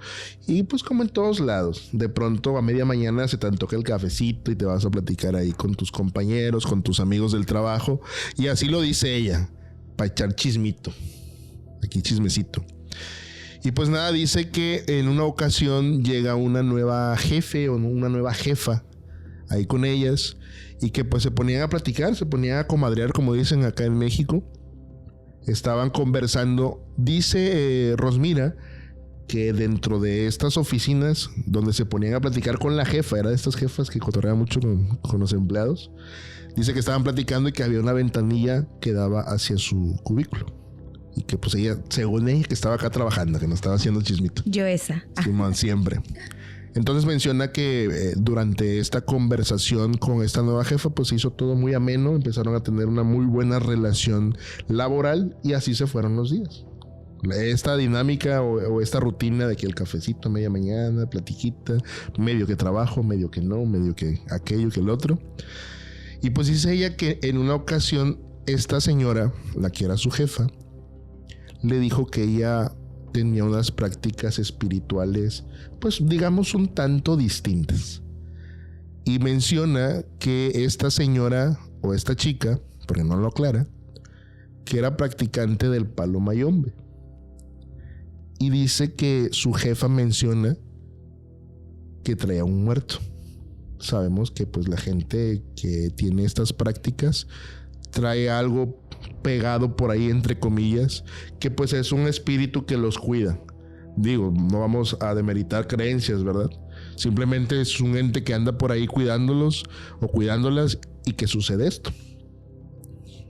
Y pues como en todos lados, de pronto a media mañana se te antoja el cafecito y te vas a platicar ahí con tus compañeros, con tus amigos del trabajo. Y así lo dice ella, para echar chismito. Aquí chismecito. Y pues nada, dice que en una ocasión llega una nueva jefe o una nueva jefa ahí con ellas y que pues se ponían a platicar, se ponían a comadrear, como dicen acá en México. Estaban conversando. Dice Rosmira que dentro de estas oficinas donde se ponían a platicar con la jefa, era de estas jefas que cotorreaban mucho con los empleados, dice que estaban platicando y que había una ventanilla que daba hacia su cubículo. Y que pues ella, según ella, que estaba acá trabajando, que no estaba haciendo chismito. Yo esa. Simón, siempre. Entonces menciona que durante esta conversación con esta nueva jefa, pues se hizo todo muy ameno. Empezaron a tener una muy buena relación laboral y así se fueron los días. Esta dinámica o esta rutina de que el cafecito a media mañana, platiquita, medio que trabajo, medio que no, medio que aquello, que el otro. Y pues dice ella que en una ocasión esta señora, la que era su jefa, le dijo que ella tenía unas prácticas espirituales, pues digamos un tanto distintas. Y menciona que esta señora o esta chica, porque no lo aclara, que era practicante del palo mayombe. Y dice que su jefa menciona que traía un muerto. Sabemos que pues la gente que tiene estas prácticas trae algo pegado por ahí, entre comillas, que pues es un espíritu que los cuida. Digo, no vamos a demeritar creencias, ¿verdad? Simplemente es un ente que anda por ahí cuidándolos o cuidándolas, y que sucede esto.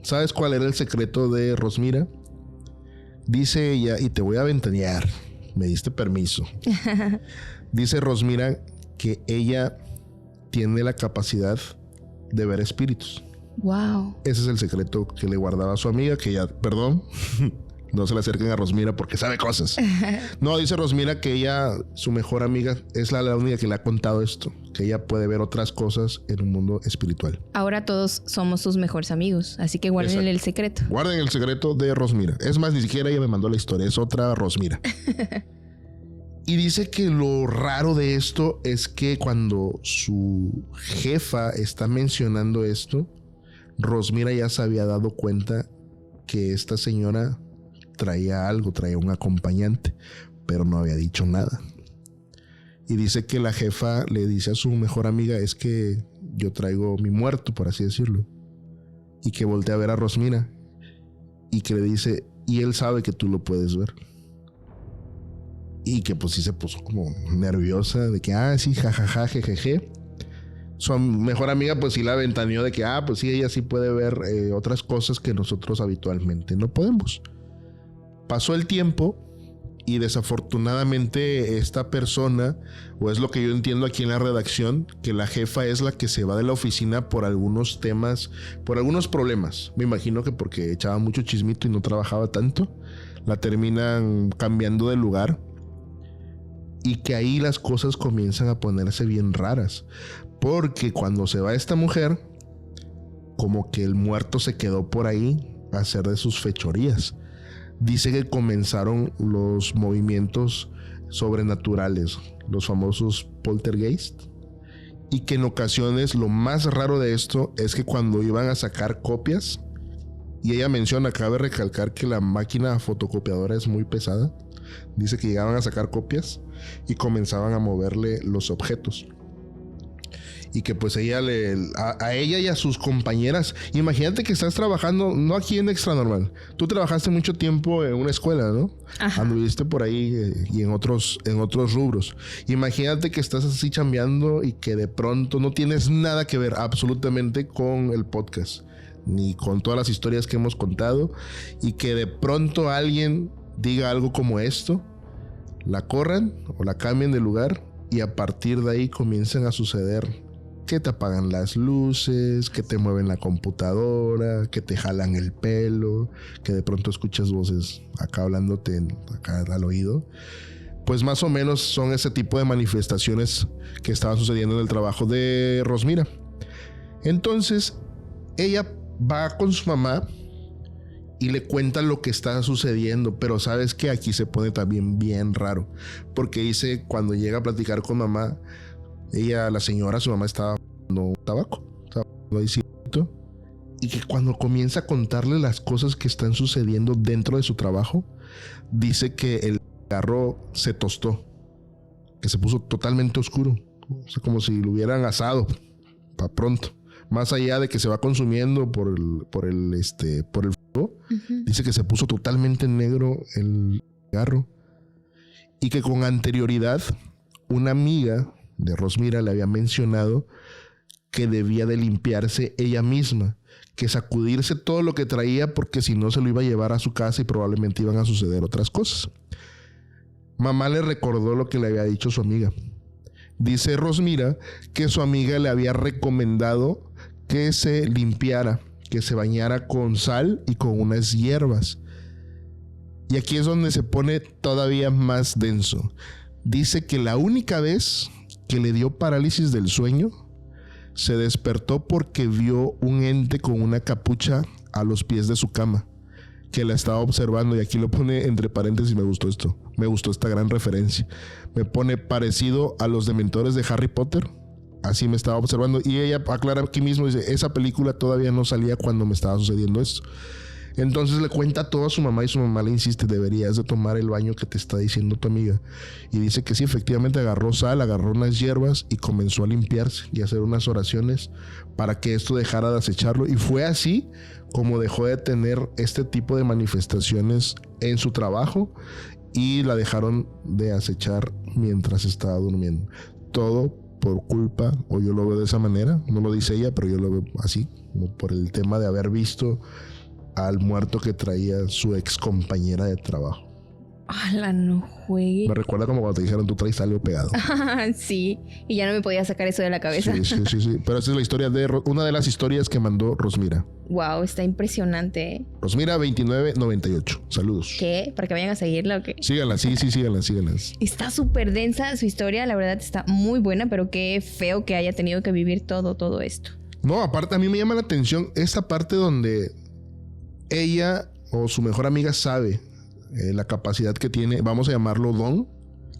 ¿Sabes cuál era el secreto de Rosmira? Dice ella, y te voy a ventanear, me diste permiso. Dice Rosmira que ella tiene la capacidad de ver espíritus. Wow. Ese es el secreto que le guardaba a su amiga, que ella, perdón, no se le acerquen a Rosmira porque sabe cosas. No, dice Rosmira que ella, su mejor amiga, es la única que le ha contado esto, que ella puede ver otras cosas en un mundo espiritual. Ahora todos somos sus mejores amigos, así que guarden el secreto. Guarden el secreto de Rosmira. Es más, ni siquiera ella me mandó la historia, es otra Rosmira. Y dice que lo raro de esto es que cuando su jefa está mencionando esto, Rosmira ya se había dado cuenta que esta señora traía algo, traía un acompañante, pero no había dicho nada. Y dice que la jefa le dice a su mejor amiga, es que yo traigo mi muerto, por así decirlo. Y que voltea a ver a Rosmira y que le dice, y él sabe que tú lo puedes ver. Y que pues sí se puso como nerviosa de que, sí, jajaja, jejeje. Su mejor amiga pues sí la ventaneó de que, pues sí, ella sí puede ver otras cosas que nosotros habitualmente no podemos. Pasó el tiempo y desafortunadamente esta persona, o es lo que yo entiendo aquí en la redacción, que la jefa es la que se va de la oficina por algunos temas, por algunos problemas. Me imagino que porque echaba mucho chismito y no trabajaba tanto, la terminan cambiando de lugar. Y que ahí las cosas comienzan a ponerse bien raras. Porque cuando se va esta mujer, como que el muerto se quedó por ahí a hacer de sus fechorías. Dice que comenzaron los movimientos sobrenaturales, los famosos poltergeist. Y que en ocasiones lo más raro de esto es que cuando iban a sacar copias, y ella menciona, cabe recalcar que la máquina fotocopiadora es muy pesada. Dice que llegaban a sacar copias y comenzaban a moverle los objetos. Y que pues ella a ella y a sus compañeras, imagínate que estás trabajando, no aquí en Extra Normal, tú trabajaste mucho tiempo en una escuela, ¿no? Ajá. Anduviste por ahí y en otros rubros. Imagínate que estás así chambeando y que de pronto no tienes nada que ver absolutamente con el podcast, ni con todas las historias que hemos contado, y que de pronto alguien diga algo como esto, la corran o la cambien de lugar, y a partir de ahí comienzan a suceder que te apagan las luces, que te mueven la computadora, que te jalan el pelo, que de pronto escuchas voces acá hablándote acá al oído. Pues más o menos son ese tipo de manifestaciones que estaban sucediendo en el trabajo de Rosmira. Entonces ella va con su mamá y le cuenta lo que está sucediendo, pero sabes que aquí se pone también bien raro, porque dice, cuando llega a platicar con mamá, ella, la señora, su mamá estaba fumando tabaco, estaba fumando ahí cigarrito, y que cuando comienza a contarle las cosas que están sucediendo dentro de su trabajo, dice que el cigarro se tostó, que se puso totalmente oscuro, o sea, como si lo hubieran asado para pronto. Más allá de que se va consumiendo por el fuego, dice que se puso totalmente negro el cigarro, y que con anterioridad una amiga de Rosmira le había mencionado que debía de limpiarse ella misma, que sacudirse todo lo que traía, porque si no se lo iba a llevar a su casa y probablemente iban a suceder otras cosas. Mamá le recordó lo que le había dicho su amiga. Dice Rosmira que su amiga le había recomendado que se limpiara, que se bañara con sal y con unas hierbas. Y aquí es donde se pone todavía más denso. Dice que la única vez que le dio parálisis del sueño, se despertó porque vio un ente con una capucha a los pies de su cama, que la estaba observando, y aquí lo pone entre paréntesis, me gustó esto, me gustó esta gran referencia. Me pone parecido a los dementores de Harry Potter, así me estaba observando. Y ella aclara aquí mismo, dice, esa película todavía no salía cuando me estaba sucediendo esto. Entonces le cuenta todo a su mamá y su mamá le insiste, deberías de tomar el baño que te está diciendo tu amiga. Y dice que sí, efectivamente agarró sal, agarró unas hierbas y comenzó a limpiarse y a hacer unas oraciones para que esto dejara de acecharlo. Y fue así como dejó de tener este tipo de manifestaciones en su trabajo y la dejaron de acechar mientras estaba durmiendo. Todo por culpa, o yo lo veo de esa manera, no lo dice ella, pero yo lo veo así, como por el tema de haber visto al muerto que traía su ex compañera de trabajo. ¡Hala, no juegue! Me recuerda como cuando te dijeron tú traes algo pegado. Sí, y ya no me podía sacar eso de la cabeza. Sí. Pero esa es la historia de una de las historias que mandó Rosmira. Wow, está impresionante, ¿eh? Rosmira 2998. Saludos. ¿Qué? ¿Para que vayan a seguirla o qué? Síganla, síganlas. Está súper densa su historia, la verdad está muy buena, pero qué feo que haya tenido que vivir todo esto. No, aparte a mí me llama la atención esta parte donde ella o su mejor amiga sabe la capacidad que tiene, vamos a llamarlo don,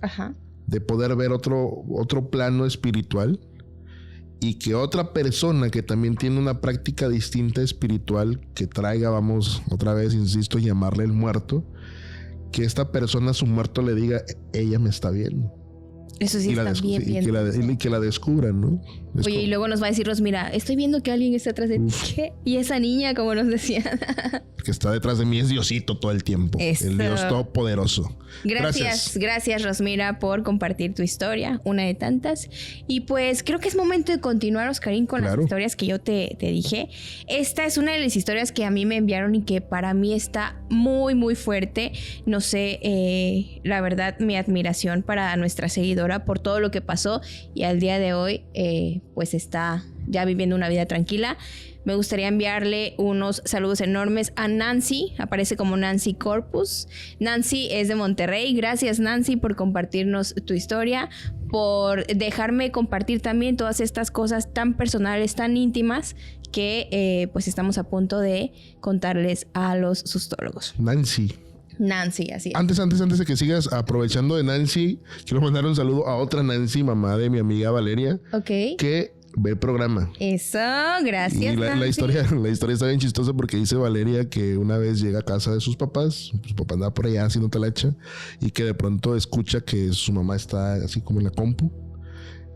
ajá, de poder ver otro plano espiritual, y que otra persona que también tiene una práctica distinta espiritual que traiga, vamos otra vez, insisto, llamarle el muerto, que esta persona a su muerto le diga, ella me está viendo. Eso sí está bien. Y que la descubran, ¿no? Oye, y luego nos va a decir Rosmira, estoy viendo que alguien está atrás de ti. ¿Qué? Y esa niña, como nos decía. Que está detrás de mí es Diosito todo el tiempo. Eso. El Dios todopoderoso. Gracias Rosmira por compartir tu historia, una de tantas. Y pues creo que es momento de continuar, Oscarín, con las historias que yo te dije. Esta es una de las historias que a mí me enviaron y que para mí está muy, muy fuerte. No sé, la verdad, mi admiración para nuestra seguidora por todo lo que pasó y al día de hoy pues está ya viviendo una vida tranquila. Me gustaría enviarle unos saludos enormes a Nancy, aparece como Nancy Corpus. Nancy es de Monterrey. Gracias, Nancy, por compartirnos tu historia, por dejarme compartir también todas estas cosas tan personales, tan íntimas que pues estamos a punto de contarles a los sustólogos. Nancy, así es. Antes de que sigas, aprovechando de Nancy, quiero mandar un saludo a otra Nancy, mamá de mi amiga Valeria, que ve el programa. Eso, gracias. Y la historia está bien chistosa porque dice Valeria que una vez llega a casa de sus papás andaba por allá haciendo talacha, y que de pronto escucha que su mamá está así como en la compu,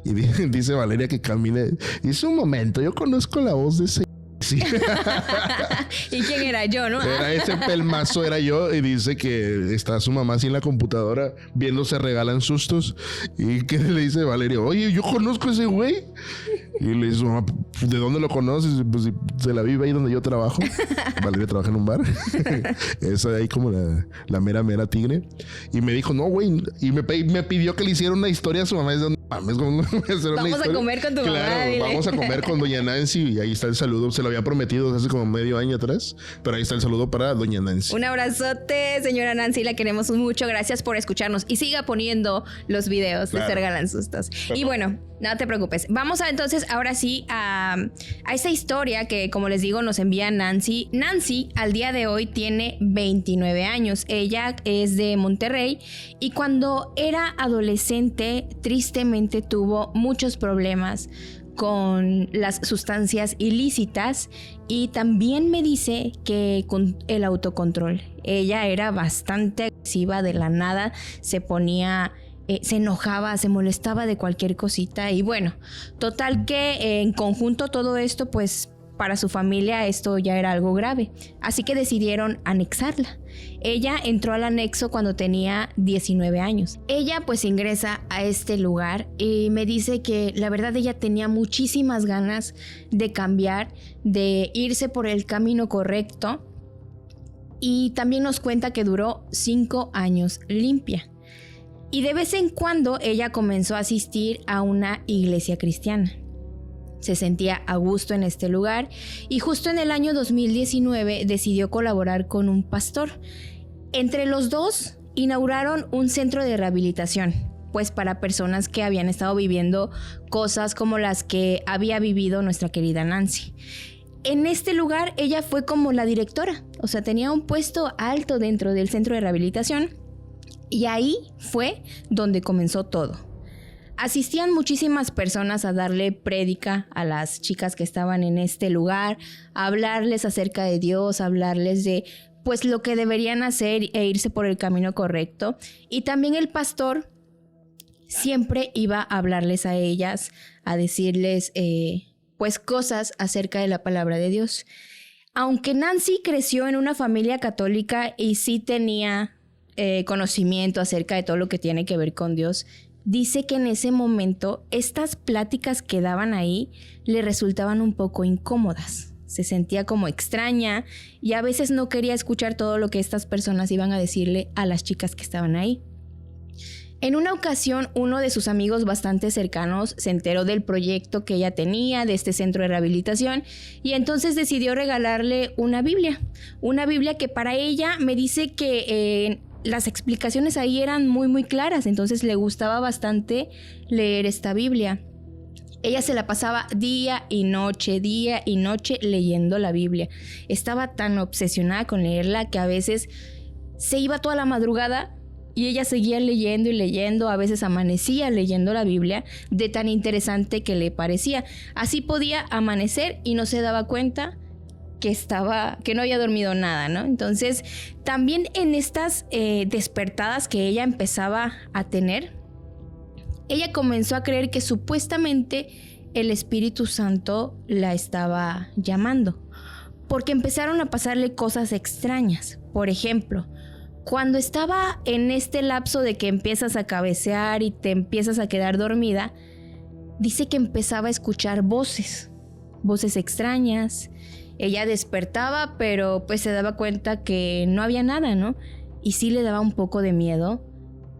y dice Valeria que camina, dice, un momento, yo conozco la voz de ese. Sí. ¿Y quién era yo, no? Era ese pelmazo, era yo. Y dice que está su mamá así en la computadora viendo Se Regalan Sustos. Y que le dice Valeria, oye, yo conozco a ese güey. Y le dice, mamá, ¿de dónde lo conoces? Pues se la vive ahí donde yo trabajo. Valeria trabaja en un bar. Esa de ahí como la mera tigre. Y me dijo, no, güey. Y me pidió que le hiciera una historia a su mamá. Vamos a comer con tu mamá. Claro, vamos a comer con doña Nancy. Y ahí está el saludo. Se lo había prometido hace como medio año atrás. Pero ahí está el saludo para doña Nancy. Un abrazote, señora Nancy. La queremos mucho. Gracias por escucharnos. Y siga poniendo los videos de Se Regalan Sustos. Y bueno, no te preocupes. Vamos entonces ahora sí a esta historia que, como les digo, nos envía Nancy. Nancy al día de hoy tiene 29 años. Ella es de Monterrey y cuando era adolescente, tristemente tuvo muchos problemas con las sustancias ilícitas y también me dice que con el autocontrol. Ella era bastante agresiva, de la nada se ponía... se enojaba, se molestaba de cualquier cosita y bueno, total que en conjunto todo esto, pues para su familia esto ya era algo grave, así que decidieron anexarla. Ella entró al anexo cuando tenía 19 años. Ella pues ingresa a este lugar y me dice que la verdad ella tenía muchísimas ganas de cambiar, de irse por el camino correcto, y también nos cuenta que duró 5 años limpia. Y de vez en cuando ella comenzó a asistir a una iglesia cristiana. Se sentía a gusto en este lugar y justo en el año 2019 decidió colaborar con un pastor. Entre los dos inauguraron un centro de rehabilitación, pues para personas que habían estado viviendo cosas como las que había vivido nuestra querida Nancy. En este lugar ella fue como la directora, o sea, tenía un puesto alto dentro del centro de rehabilitación. Y ahí fue donde comenzó todo. Asistían muchísimas personas a darle prédica a las chicas que estaban en este lugar, a hablarles acerca de Dios, a hablarles de pues lo que deberían hacer e irse por el camino correcto. Y también el pastor siempre iba a hablarles a ellas, a decirles pues cosas acerca de la palabra de Dios. Aunque Nancy creció en una familia católica y sí tenía conocimiento acerca de todo lo que tiene que ver con Dios, dice que en ese momento estas pláticas que daban ahí le resultaban un poco incómodas. Se sentía como extraña y a veces no quería escuchar todo lo que estas personas iban a decirle a las chicas que estaban ahí. En una ocasión, uno de sus amigos bastante cercanos se enteró del proyecto que ella tenía, de este centro de rehabilitación, y entonces decidió regalarle una Biblia que para ella me dice que las explicaciones ahí eran muy muy claras, entonces le gustaba bastante leer esta Biblia. Ella se la pasaba día y noche leyendo la Biblia. Estaba tan obsesionada con leerla que a veces se iba toda la madrugada y ella seguía leyendo y leyendo, a veces amanecía leyendo la Biblia de tan interesante que le parecía. Así podía amanecer y no se daba cuenta que no había dormido nada, ¿no? Entonces, también en estas despertadas que ella empezaba a tener, ella comenzó a creer que supuestamente el Espíritu Santo la estaba llamando, porque empezaron a pasarle cosas extrañas. Por ejemplo, cuando estaba en este lapso de que empiezas a cabecear y te empiezas a quedar dormida, dice que empezaba a escuchar voces extrañas. Ella despertaba, pero pues se daba cuenta que no había nada, ¿no? Y sí le daba un poco de miedo,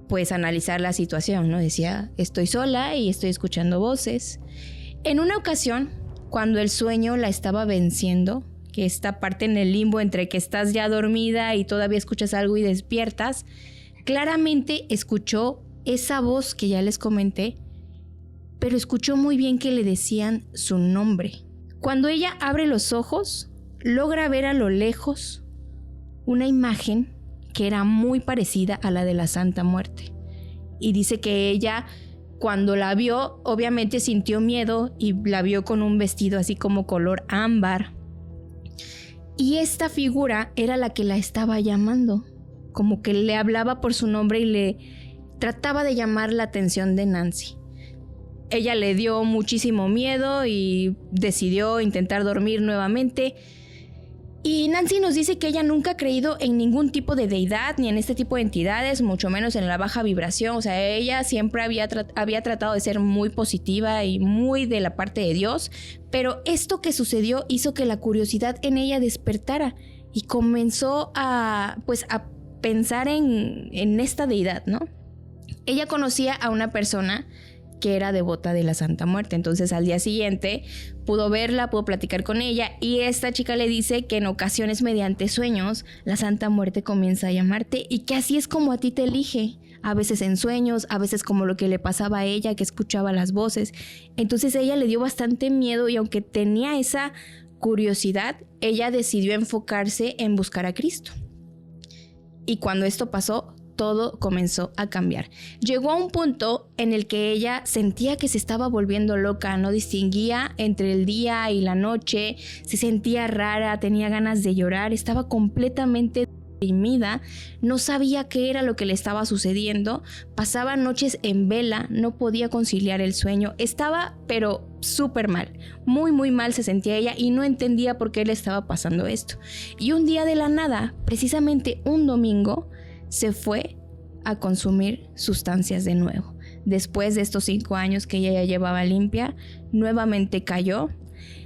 pues analizar la situación, ¿no? Decía, estoy sola y estoy escuchando voces. En una ocasión, cuando el sueño la estaba venciendo, que esta parte en el limbo entre que estás ya dormida y todavía escuchas algo y despiertas, claramente escuchó esa voz que ya les comenté, pero escuchó muy bien que le decían su nombre. Cuando ella abre los ojos, logra ver a lo lejos una imagen que era muy parecida a la de la Santa Muerte. Y dice que ella, cuando la vio, obviamente sintió miedo y la vio con un vestido así como color ámbar. Y esta figura era la que la estaba llamando, como que le hablaba por su nombre y le trataba de llamar la atención de Nancy. Ella le dio muchísimo miedo y decidió intentar dormir nuevamente. Y Nancy nos dice que ella nunca ha creído en ningún tipo de deidad ni en este tipo de entidades, mucho menos en la baja vibración. O sea, ella siempre había tratado de ser muy positiva y muy de la parte de Dios, pero esto que sucedió hizo que la curiosidad en ella despertara y comenzó a pensar en esta deidad, ¿no? Ella conocía a una persona que era devota de la Santa Muerte. Entonces al día siguiente pudo verla, pudo platicar con ella y esta chica le dice que en ocasiones mediante sueños la Santa Muerte comienza a llamarte y que así es como a ti te elige, a veces en sueños, a veces como lo que le pasaba a ella, que escuchaba las voces. Entonces ella le dio bastante miedo y aunque tenía esa curiosidad, ella decidió enfocarse en buscar a Cristo. Y cuando esto pasó, todo comenzó a cambiar. Llegó a un punto en el que ella sentía que se estaba volviendo loca, no distinguía entre el día y la noche, se sentía rara, tenía ganas de llorar, estaba completamente deprimida, no sabía qué era lo que le estaba sucediendo, pasaba noches en vela, no podía conciliar el sueño, estaba pero súper mal, muy muy mal se sentía ella y no entendía por qué le estaba pasando esto. Y un día de la nada, precisamente un domingo, se fue a consumir sustancias de nuevo. Después de estos 5 años que ella ya llevaba limpia, nuevamente cayó.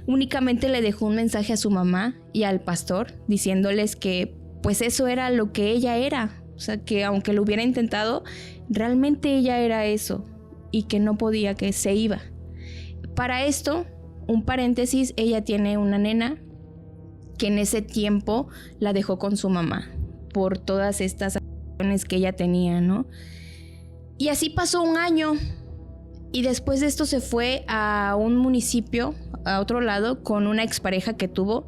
Únicamente le dejó un mensaje a su mamá y al pastor diciéndoles que pues eso era lo que ella era. O sea, que aunque lo hubiera intentado, realmente ella era eso y que no podía, que se iba. Para esto, un paréntesis, ella tiene una nena que en ese tiempo la dejó con su mamá por todas estas acciones que ella tenía, ¿no? Y así pasó un año y después de esto se fue a un municipio, a otro lado, con una expareja que tuvo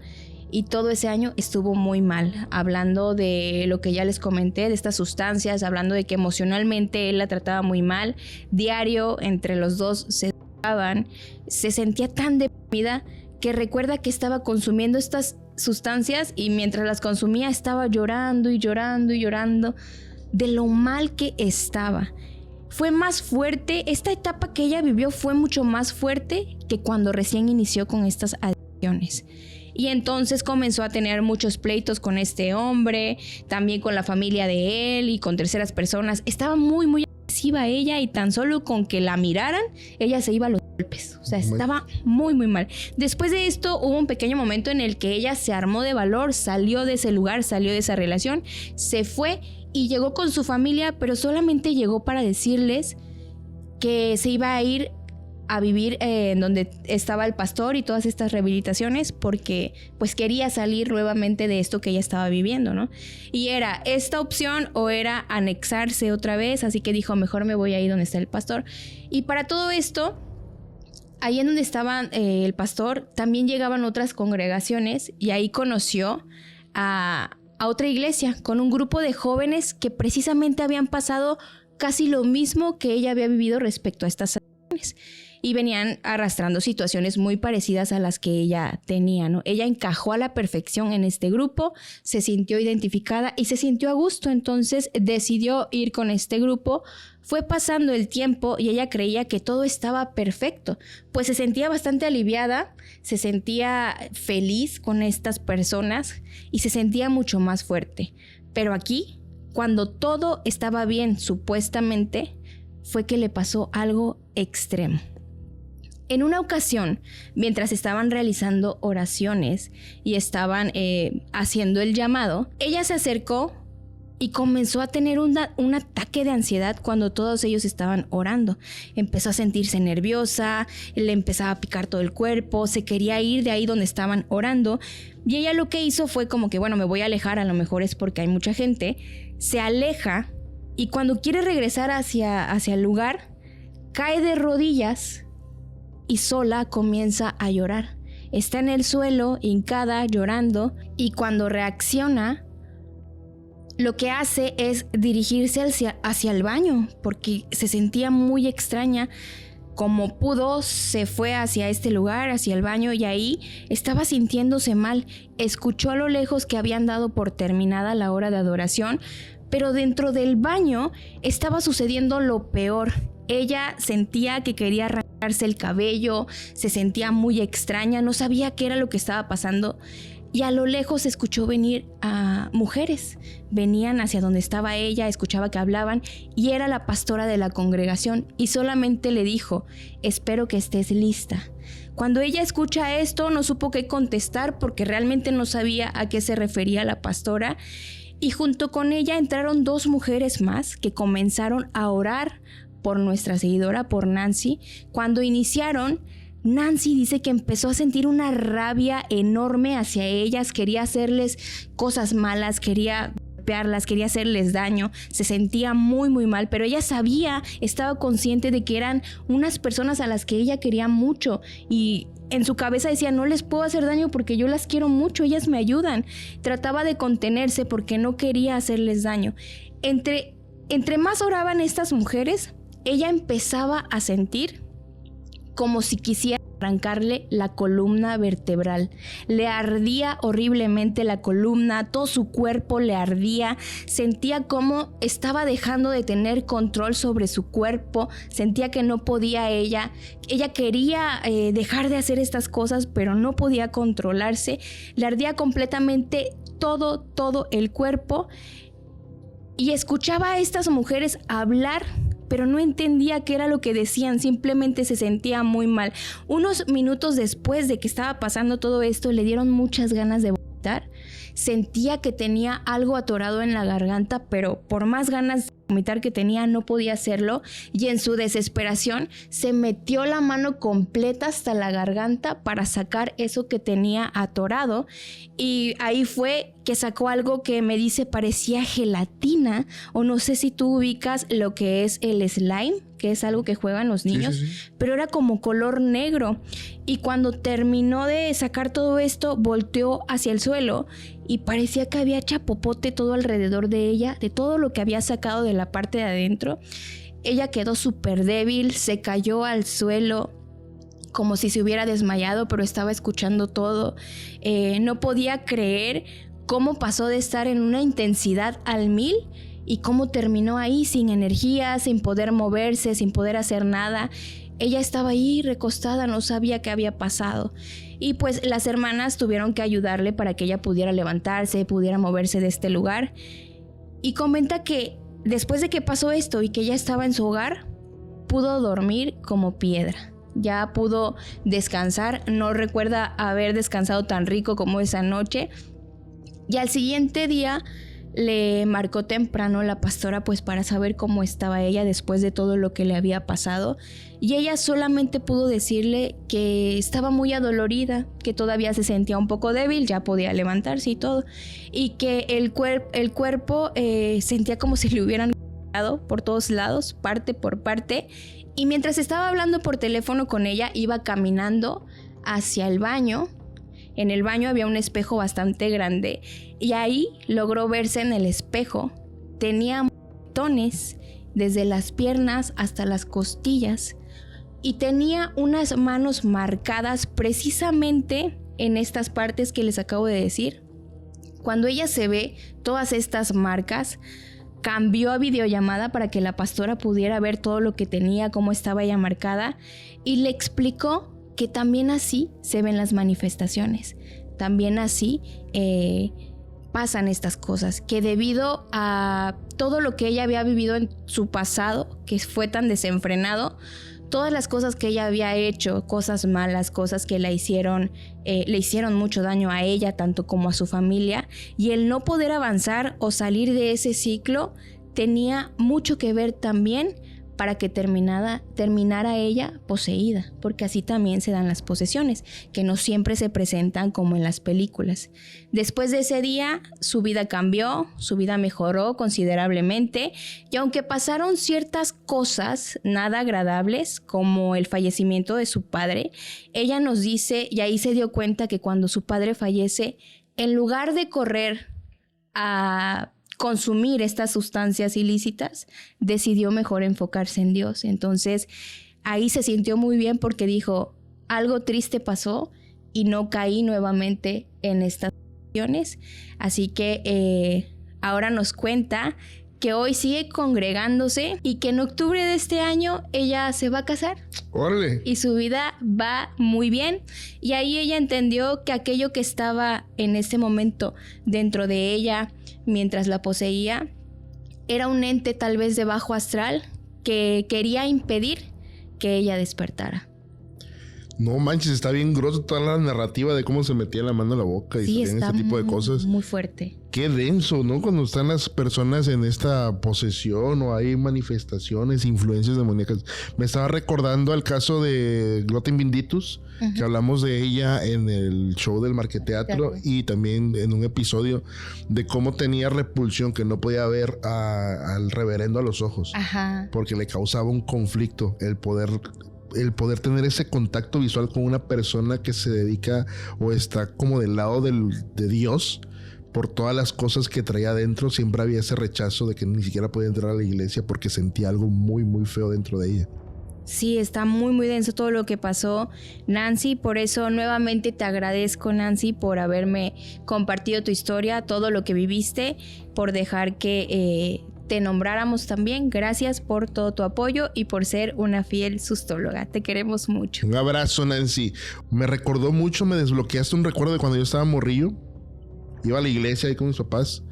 y todo ese año estuvo muy mal, hablando de lo que ya les comenté, de estas sustancias, hablando de que emocionalmente él la trataba muy mal, diario entre los dos se sentía tan deprimida que recuerda que estaba consumiendo estas sustancias y mientras las consumía estaba llorando y llorando y llorando de lo mal que estaba. Fue más fuerte, esta etapa que ella vivió fue mucho más fuerte que cuando recién inició con estas adicciones. Y entonces comenzó a tener muchos pleitos con este hombre, también con la familia de él y con terceras personas. Estaba muy, muy agresiva ella y tan solo con que la miraran, ella se iba a los golpes. O sea, estaba muy, muy mal. Después de esto hubo un pequeño momento en el que ella se armó de valor, salió de ese lugar, salió de esa relación, se fue y llegó con su familia, pero solamente llegó para decirles que se iba a ir a vivir en donde estaba el pastor y todas estas rehabilitaciones porque pues quería salir nuevamente de esto que ella estaba viviendo, ¿no? Y era esta opción o era anexarse otra vez, así que dijo, mejor me voy a ir donde está el pastor. Y para todo esto, ahí en donde estaba el pastor, también llegaban otras congregaciones y ahí conoció a otra iglesia con un grupo de jóvenes que precisamente habían pasado casi lo mismo que ella había vivido respecto a estas adicciones. Y venían arrastrando situaciones muy parecidas a las que ella tenía, ¿no? Ella encajó a la perfección en este grupo, se sintió identificada y se sintió a gusto, entonces decidió ir con este grupo. Fue pasando el tiempo y ella creía que todo estaba perfecto, pues se sentía bastante aliviada, se sentía feliz con estas personas y se sentía mucho más fuerte. Pero aquí, cuando todo estaba bien, supuestamente, fue que le pasó algo extremo. En una ocasión, mientras estaban realizando oraciones y estaban haciendo el llamado, ella se acercó y comenzó a tener un ataque de ansiedad cuando todos ellos estaban orando. Empezó a sentirse nerviosa, le empezaba a picar todo el cuerpo, se quería ir de ahí donde estaban orando. Y ella lo que hizo fue como que, bueno, me voy a alejar, a lo mejor es porque hay mucha gente. Se aleja y cuando quiere regresar hacia el lugar, cae de rodillas y sola comienza a llorar. Está en el suelo, hincada, llorando, y cuando reacciona, lo que hace es dirigirse hacia el baño, porque se sentía muy extraña. Como pudo, se fue hacia este lugar, hacia el baño, y ahí estaba sintiéndose mal. Escuchó a lo lejos que habían dado por terminada la hora de adoración, pero dentro del baño estaba sucediendo lo peor. Ella sentía que quería arrancarse el cabello, se sentía muy extraña, no sabía qué era lo que estaba pasando. Y a lo lejos escuchó venir a mujeres. Venían hacia donde estaba ella, escuchaba que hablaban y era la pastora de la congregación y solamente le dijo, espero que estés lista. Cuando ella escucha esto no supo qué contestar porque realmente no sabía a qué se refería la pastora. Y junto con ella entraron dos mujeres más que comenzaron a orar por nuestra seguidora, por Nancy. Cuando iniciaron, Nancy dice que empezó a sentir una rabia enorme hacia ellas, quería hacerles cosas malas, quería golpearlas, quería hacerles daño, se sentía muy muy mal, pero ella sabía, estaba consciente de que eran unas personas a las que ella quería mucho y en su cabeza decía, no les puedo hacer daño porque yo las quiero mucho, ellas me ayudan. Trataba de contenerse porque no quería hacerles daño. Entre más oraban estas mujeres, ella empezaba a sentir como si quisiera arrancarle la columna vertebral. Le ardía horriblemente la columna, todo su cuerpo le ardía, sentía como estaba dejando de tener control sobre su cuerpo, sentía que no podía ella quería dejar de hacer estas cosas, pero no podía controlarse, le ardía completamente todo el cuerpo y escuchaba a estas mujeres hablar, pero no entendía qué era lo que decían, simplemente se sentía muy mal. Unos minutos después de que estaba pasando todo esto, le dieron muchas ganas de vomitar. Sentía que tenía algo atorado en la garganta, pero por más ganas de vomitar que tenía, no podía hacerlo. Y en su desesperación, se metió la mano completa hasta la garganta para sacar eso que tenía atorado. Y ahí fue que sacó algo que me dice parecía gelatina, o no sé si tú ubicas lo que es el slime, que es algo que juegan los niños, sí. pero era como color negro. Y cuando terminó de sacar todo esto, volteó hacia el suelo y parecía que había chapopote todo alrededor de ella, de todo lo que había sacado de la parte de adentro. Ella quedó súper débil, se cayó al suelo como si se hubiera desmayado, pero estaba escuchando todo. No podía creer cómo pasó de estar en una intensidad al 1000 y cómo terminó ahí sin energía, sin poder moverse, sin poder hacer nada. Ella estaba ahí recostada, no sabía qué había pasado. Y pues las hermanas tuvieron que ayudarle para que ella pudiera levantarse, pudiera moverse de este lugar. Y comenta que después de que pasó esto y que ella estaba en su hogar, pudo dormir como piedra. Ya pudo descansar, no recuerda haber descansado tan rico como esa noche. Y al siguiente día le marcó temprano la pastora pues para saber cómo estaba ella después de todo lo que le había pasado. Y ella solamente pudo decirle que estaba muy adolorida, que todavía se sentía un poco débil, ya podía levantarse y todo. Y que el cuerpo sentía como si le hubieran dado por todos lados, parte por parte. Y mientras estaba hablando por teléfono con ella, iba caminando hacia el baño. En el baño había un espejo bastante grande y ahí logró verse en el espejo. Tenía moretones desde las piernas hasta las costillas y tenía unas manos marcadas precisamente en estas partes que les acabo de decir. Cuando ella se ve todas estas marcas, cambió a videollamada para que la pastora pudiera ver todo lo que tenía, cómo estaba ella marcada, y le explicó que también así se ven las manifestaciones, también así pasan estas cosas, que debido a todo lo que ella había vivido en su pasado, que fue tan desenfrenado, todas las cosas que ella había hecho, cosas malas, cosas que le hicieron mucho daño a ella, tanto como a su familia, y el no poder avanzar o salir de ese ciclo tenía mucho que ver también para que terminara ella poseída, porque así también se dan las posesiones, que no siempre se presentan como en las películas. Después de ese día, su vida cambió, su vida mejoró considerablemente, y aunque pasaron ciertas cosas nada agradables, como el fallecimiento de su padre, ella nos dice, y ahí se dio cuenta que cuando su padre fallece, en lugar de correr a consumir estas sustancias ilícitas, decidió mejor enfocarse en Dios. Entonces ahí se sintió muy bien porque dijo, algo triste pasó y no caí nuevamente en estas situaciones. Así que ahora nos cuenta que hoy sigue congregándose y que en octubre de este año ella se va a casar. ¡Órale! Y su vida va muy bien. Y ahí ella entendió que aquello que estaba en ese momento dentro de ella, mientras la poseía, era un ente tal vez de bajo astral que quería impedir que ella despertara. No manches, está bien grosso toda la narrativa de cómo se metía la mano en la boca y Sí, ese tipo de cosas. Muy fuerte. Qué denso, ¿no? Cuando están las personas en esta posesión o hay manifestaciones, influencias demoníacas. Me estaba recordando al caso de Glotin Vinditus, que hablamos de ella en el show del Marqueteatro, y también en un episodio de cómo tenía repulsión, que no podía ver al reverendo a los ojos. Ajá. Porque le causaba un conflicto el poder tener ese contacto visual con una persona que se dedica o está como del lado de Dios. Por todas las cosas que traía adentro, siempre había ese rechazo de que ni siquiera podía entrar a la iglesia porque sentía algo muy, muy feo dentro de ella. Sí, está muy, muy denso todo lo que pasó, Nancy. Por eso nuevamente te agradezco, Nancy, por haberme compartido tu historia, todo lo que viviste, por dejar que te nombráramos también. Gracias por todo tu apoyo y por ser una fiel sustóloga. Te queremos mucho. Un abrazo, Nancy. Me recordó mucho, me desbloqueaste un recuerdo de cuando yo estaba morrillo. Iba a la iglesia ahí con mis papás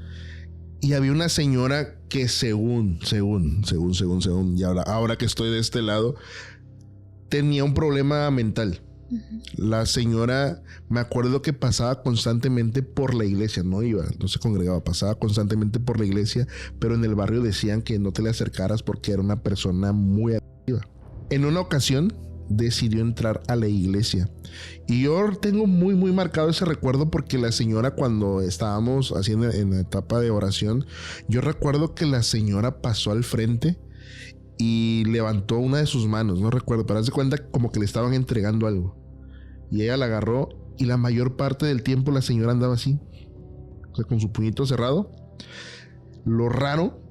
y había una señora que según, y ahora que estoy de este lado, tenía un problema mental. La señora, me acuerdo que pasaba constantemente por la iglesia, no se congregaba, pasaba constantemente por la iglesia, pero en el barrio decían que no te le acercaras porque era una persona muy activa. En una ocasión decidió entrar a la iglesia y yo tengo muy muy marcado ese recuerdo porque la señora, cuando estábamos haciendo en la etapa de oración, yo recuerdo que la señora pasó al frente y levantó una de sus manos, no recuerdo, pero haz de cuenta como que le estaban entregando algo. Y ella la agarró y la mayor parte del tiempo la señora andaba así, o sea, con su puñito cerrado. Lo raro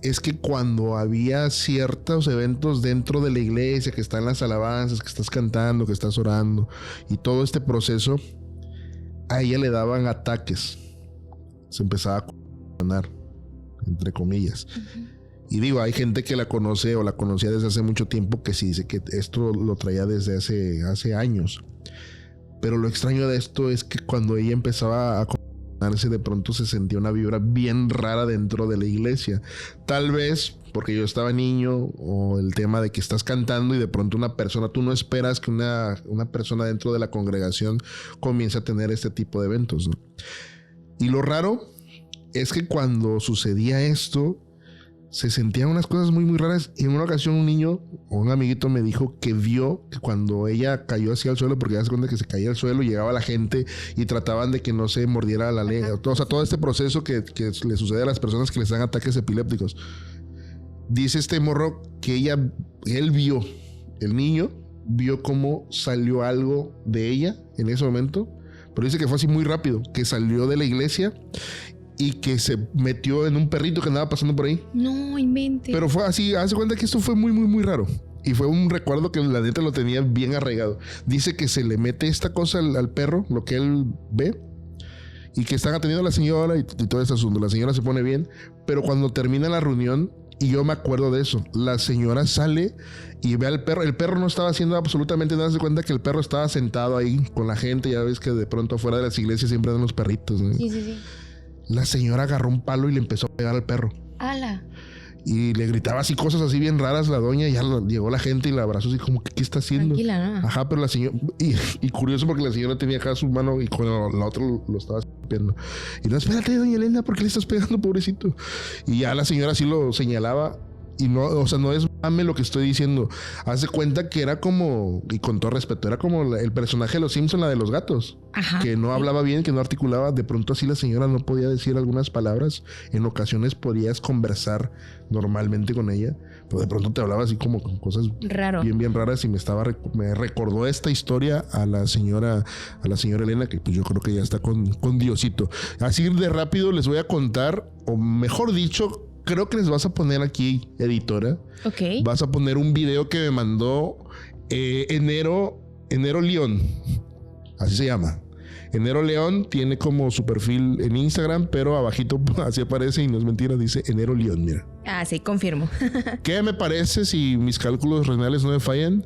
es que cuando había ciertos eventos dentro de la iglesia, que están las alabanzas, que estás cantando, que estás orando y todo este proceso, a ella le daban ataques. Se empezaba a cuestionar, entre comillas. Y digo, hay gente que la conoce o la conocía desde hace mucho tiempo que sí dice que esto lo traía desde hace años. Pero lo extraño de esto es que cuando ella empezaba a cuestionarse, de pronto se sentía una vibra bien rara dentro de la iglesia. Tal vez porque yo estaba niño, o el tema de que estás cantando y de pronto una persona, tú no esperas que una persona dentro de la congregación comience a tener este tipo de eventos, ¿no? Y lo raro es que cuando sucedía esto, se sentían unas cosas muy muy raras. Y en una ocasión un niño o un amiguito me dijo que vio que cuando ella cayó hacia el suelo, porque ya se cuenta que se caía al suelo, llegaba la gente y trataban de que no se mordiera la lengua. O sea, todo este proceso que le sucede a las personas que les dan ataques epilépticos. Dice este morro que él vio, el niño vio cómo salió algo de ella en ese momento, pero dice que fue así muy rápido, que salió de la iglesia y que se metió en un perrito que andaba pasando por ahí. No inventes. Pero fue así, hace cuenta que esto fue muy, muy, muy raro. Y fue un recuerdo que la neta lo tenía bien arraigado. Dice que se le mete esta cosa al perro, lo que él ve, y que están atendiendo a la señora y todo ese asunto. La señora se pone bien, pero cuando termina la reunión, y yo me acuerdo de eso, la señora sale y ve al perro. El perro no estaba haciendo absolutamente nada. Se cuenta que el perro estaba sentado ahí con la gente. Ya ves que de pronto afuera de las iglesias siempre andan los perritos, ¿no? Sí. La señora agarró un palo y le empezó a pegar al perro. ¡Hala! Y le gritaba así cosas así bien raras la doña. Y ya llegó la gente y la abrazó así como que ¿qué está haciendo? Tranquila, ¿no? Ajá, pero la señora... Y curioso porque la señora tenía acá su mano y con la otra lo estaba golpeando. Y no, espérate, doña Elena, ¿por qué le estás pegando, pobrecito? Y ya la señora así lo señalaba. Y no, o sea, no es mame lo que estoy diciendo. Haz de cuenta que era como, y con todo respeto, era como el personaje de los Simpson, la de los gatos. Ajá. Que no hablaba bien, que no articulaba. De pronto así la señora no podía decir algunas palabras. En ocasiones podías conversar normalmente con ella, pero de pronto te hablaba así como con cosas Raro. bien raras. Y me recordó esta historia a la señora Elena, que pues yo creo que ya está con Diosito. Así de rápido les voy a contar, o mejor dicho, creo que les vas a poner aquí, editora. Ok. Vas a poner un video que me mandó Enero León. Así se llama. Enero León tiene como su perfil en Instagram, pero abajito así aparece y no es mentira, dice Enero León, mira. Ah, sí, confirmo. ¿Qué me parece, si mis cálculos renales no me fallan,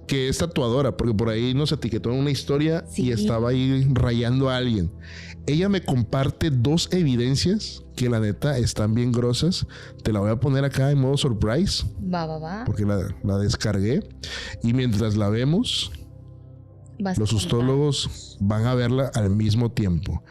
que es tatuadora? Porque por ahí nos etiquetó en una historia y estaba ahí rayando a alguien. Ella me comparte 2 evidencias que la neta están bien grosas. Te la voy a poner acá en modo surprise. Va. Porque la descargué. Y mientras la vemos, los sustólogos van a verla al mismo tiempo.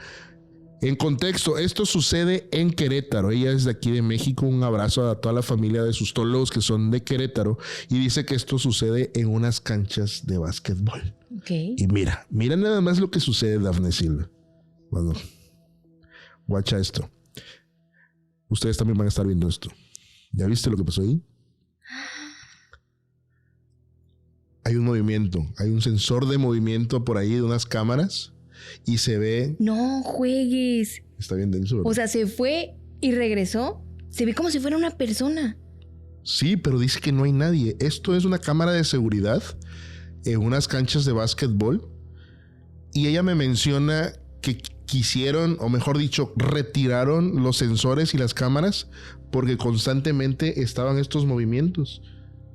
En contexto, esto sucede en Querétaro. Ella es de aquí de México. Un abrazo a toda la familia de sustólogos que son de Querétaro. Y dice que esto sucede en unas canchas de básquetbol. Okay. Y mira nada más lo que sucede, Dafne Silva. Bueno, guacha esto. Ustedes también van a estar viendo esto. ¿Ya viste lo que pasó ahí? Hay un movimiento, hay un sensor de movimiento por ahí de unas cámaras y se ve... No juegues. Está bien denso, ¿verdad? O sea, se fue y regresó. Se ve como si fuera una persona. Sí, pero dice que no hay nadie. Esto es una cámara de seguridad en unas canchas de básquetbol. Y ella me menciona que quisieron, o mejor dicho, retiraron los sensores y las cámaras porque constantemente estaban estos movimientos.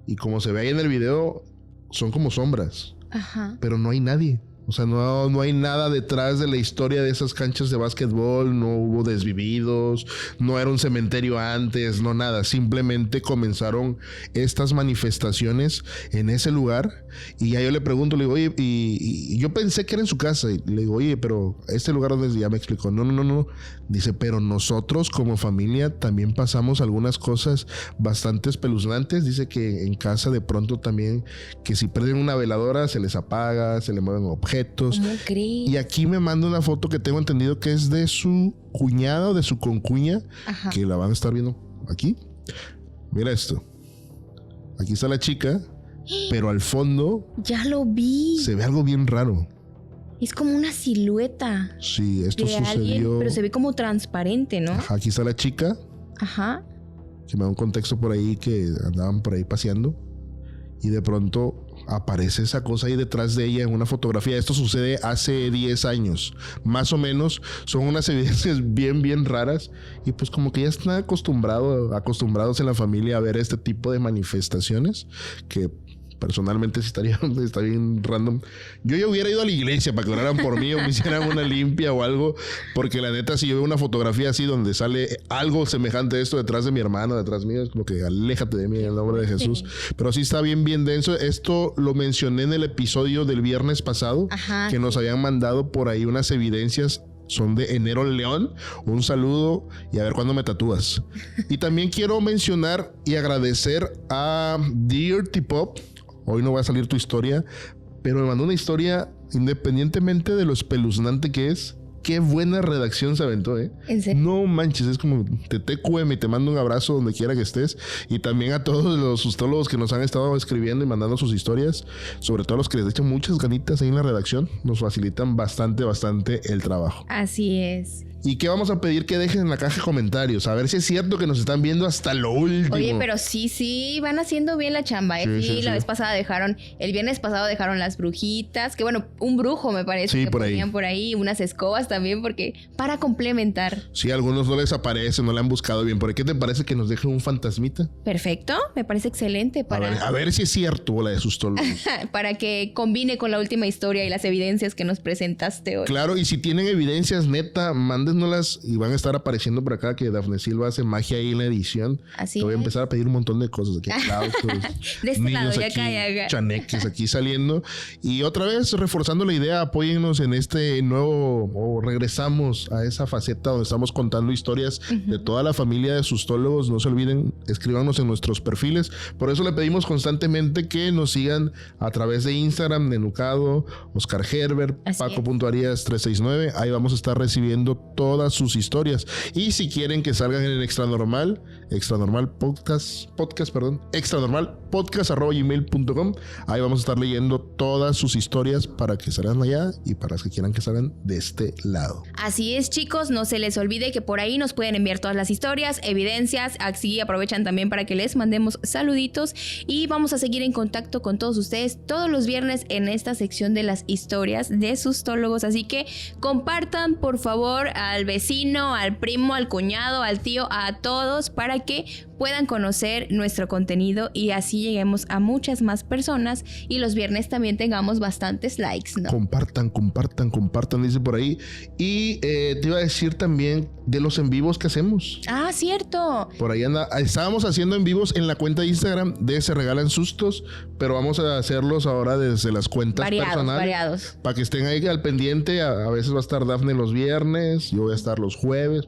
Y como se ve ahí en el video, son como sombras. Ajá. Pero no hay nadie. O sea, no hay nada detrás de la historia de esas canchas de básquetbol. No hubo desvividos, no era un cementerio antes, no nada. Simplemente comenzaron estas manifestaciones en ese lugar. Y ya yo le pregunto, le digo, oye, y yo pensé que era en su casa. Y le digo, oye, pero este lugar donde ya me explicó. No. Dice, pero nosotros como familia también pasamos algunas cosas bastante espeluznantes. Dice que en casa de pronto también, que si prenden una veladora se les apaga, se le mueven objetos. ¿Cómo crees? Y aquí me manda una foto que tengo entendido que es de su cuñada o de su concuña. Ajá. Que la van a estar viendo aquí. Mira esto. Aquí está la chica, pero al fondo... Ya lo vi. Se ve algo bien raro. Es como una silueta. Sí, esto de sucedió... alguien, pero se ve como transparente, ¿no? Ajá, aquí está la chica. Ajá. Que me da un contexto por ahí que andaban por ahí paseando. Y de pronto aparece esa cosa ahí detrás de ella en una fotografía. Esto sucede hace 10 años. Más o menos. Son unas evidencias bien raras. Y pues como que ya están acostumbrados en la familia a ver este tipo de manifestaciones. Que personalmente sí está bien random. Yo ya hubiera ido a la iglesia para que oraran por mí o me hicieran una limpia o algo. Porque la neta, si yo veo una fotografía así donde sale algo semejante a esto detrás de mi hermana, detrás mío, es como que aléjate de mí en el nombre de Jesús. Pero sí está bien denso. Esto lo mencioné en el episodio del viernes pasado. Ajá, que nos habían mandado por ahí unas evidencias. Son de Enero León. Un saludo y a ver cuándo me tatúas. Y también quiero mencionar y agradecer a Dirty Pop. Hoy no va a salir tu historia, pero me mandó una historia independientemente de lo espeluznante que es. Qué buena redacción se aventó, ¿eh? ¿En serio? No manches, es como TTQM, te mando un abrazo donde quiera que estés. Y también a todos los sustólogos que nos han estado escribiendo y mandando sus historias. Sobre todo a los que les echan muchas ganitas ahí en la redacción. Nos facilitan bastante el trabajo. Así es. ¿Y qué vamos a pedir que dejen en la caja de comentarios? A ver si es cierto que nos están viendo hasta lo último. Oye, pero sí, van haciendo bien la chamba, ¿eh? Sí, la vez pasada el viernes pasado dejaron las brujitas, que bueno, un brujo me parece que ponían por ahí, unas escobas también, porque para complementar. Sí, a algunos no les aparece, no le han buscado bien. ¿Por qué te parece que nos dejen un fantasmita? Perfecto, me parece excelente. A ver si es cierto, bola de sustólogos. Para que combine con la última historia y las evidencias que nos presentaste hoy. Claro, y si tienen evidencias, neta, mándenoslas y van a estar apareciendo por acá que Dafne Silva hace magia ahí en la edición. Así te voy a empezar a pedir un montón de cosas aquí. Aplausos, de este niños lado, aquí, acá. chaneques aquí saliendo. Y otra vez, reforzando la idea, apóyennos en este nuevo, o regresamos a esa faceta donde estamos contando historias de toda la familia de sustólogos. No se olviden, escríbanos en nuestros perfiles. Por eso le pedimos constantemente que nos sigan a través de Instagram, de Nucado, Oscar Herbert, Paco.Arias 369. Ahí vamos a estar recibiendo todas sus historias. Y si quieren que salgan en el Extra Normal Podcast, extranormalpodcast@gmail.com. Ahí vamos a estar leyendo todas sus historias para que salgan allá y para los que quieran que salgan de este lado. Así es, chicos, no se les olvide que por ahí nos pueden enviar todas las historias, evidencias, así aprovechan también para que les mandemos saluditos y vamos a seguir en contacto con todos ustedes todos los viernes en esta sección de las historias de sustólogos, así que compartan por favor al vecino, al primo, al cuñado, al tío, a todos para que puedan conocer nuestro contenido y así lleguemos a muchas más personas y los viernes también tengamos bastantes likes, ¿no? Compartan, dice por ahí. Y te iba a decir también de los en vivos que hacemos. Ah, cierto. Por ahí estábamos haciendo en vivos en la cuenta de Instagram de Se Regalan Sustos, pero vamos a hacerlos ahora desde las cuentas personales. Variados. Para que estén ahí al pendiente. A veces va a estar Dafne los viernes, yo voy a estar los jueves.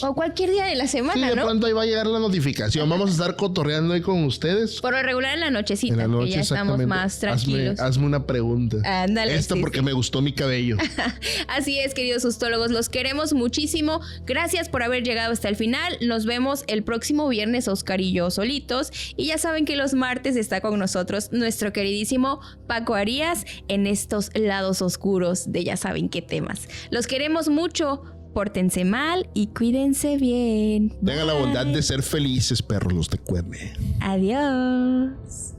O cualquier día de la semana, sí, de ¿no? pronto ahí va a llegar la notificación. Vamos a estar cotorreando ahí con ustedes. Por lo regular en la nochecita, en la noche, que ya estamos más tranquilos. Hazme una pregunta. Ándale. Porque me gustó mi cabello. Así es, queridos sustólogos, los queremos muchísimo. Gracias por haber llegado hasta el final. Nos vemos el próximo viernes, Oscar y yo solitos. Y ya saben que los martes está con nosotros nuestro queridísimo Paco Arias en estos lados oscuros de ya saben qué temas. Los queremos mucho. Pórtense mal y cuídense bien. Tengan la bondad de ser felices, perros, los de cuerme. Adiós.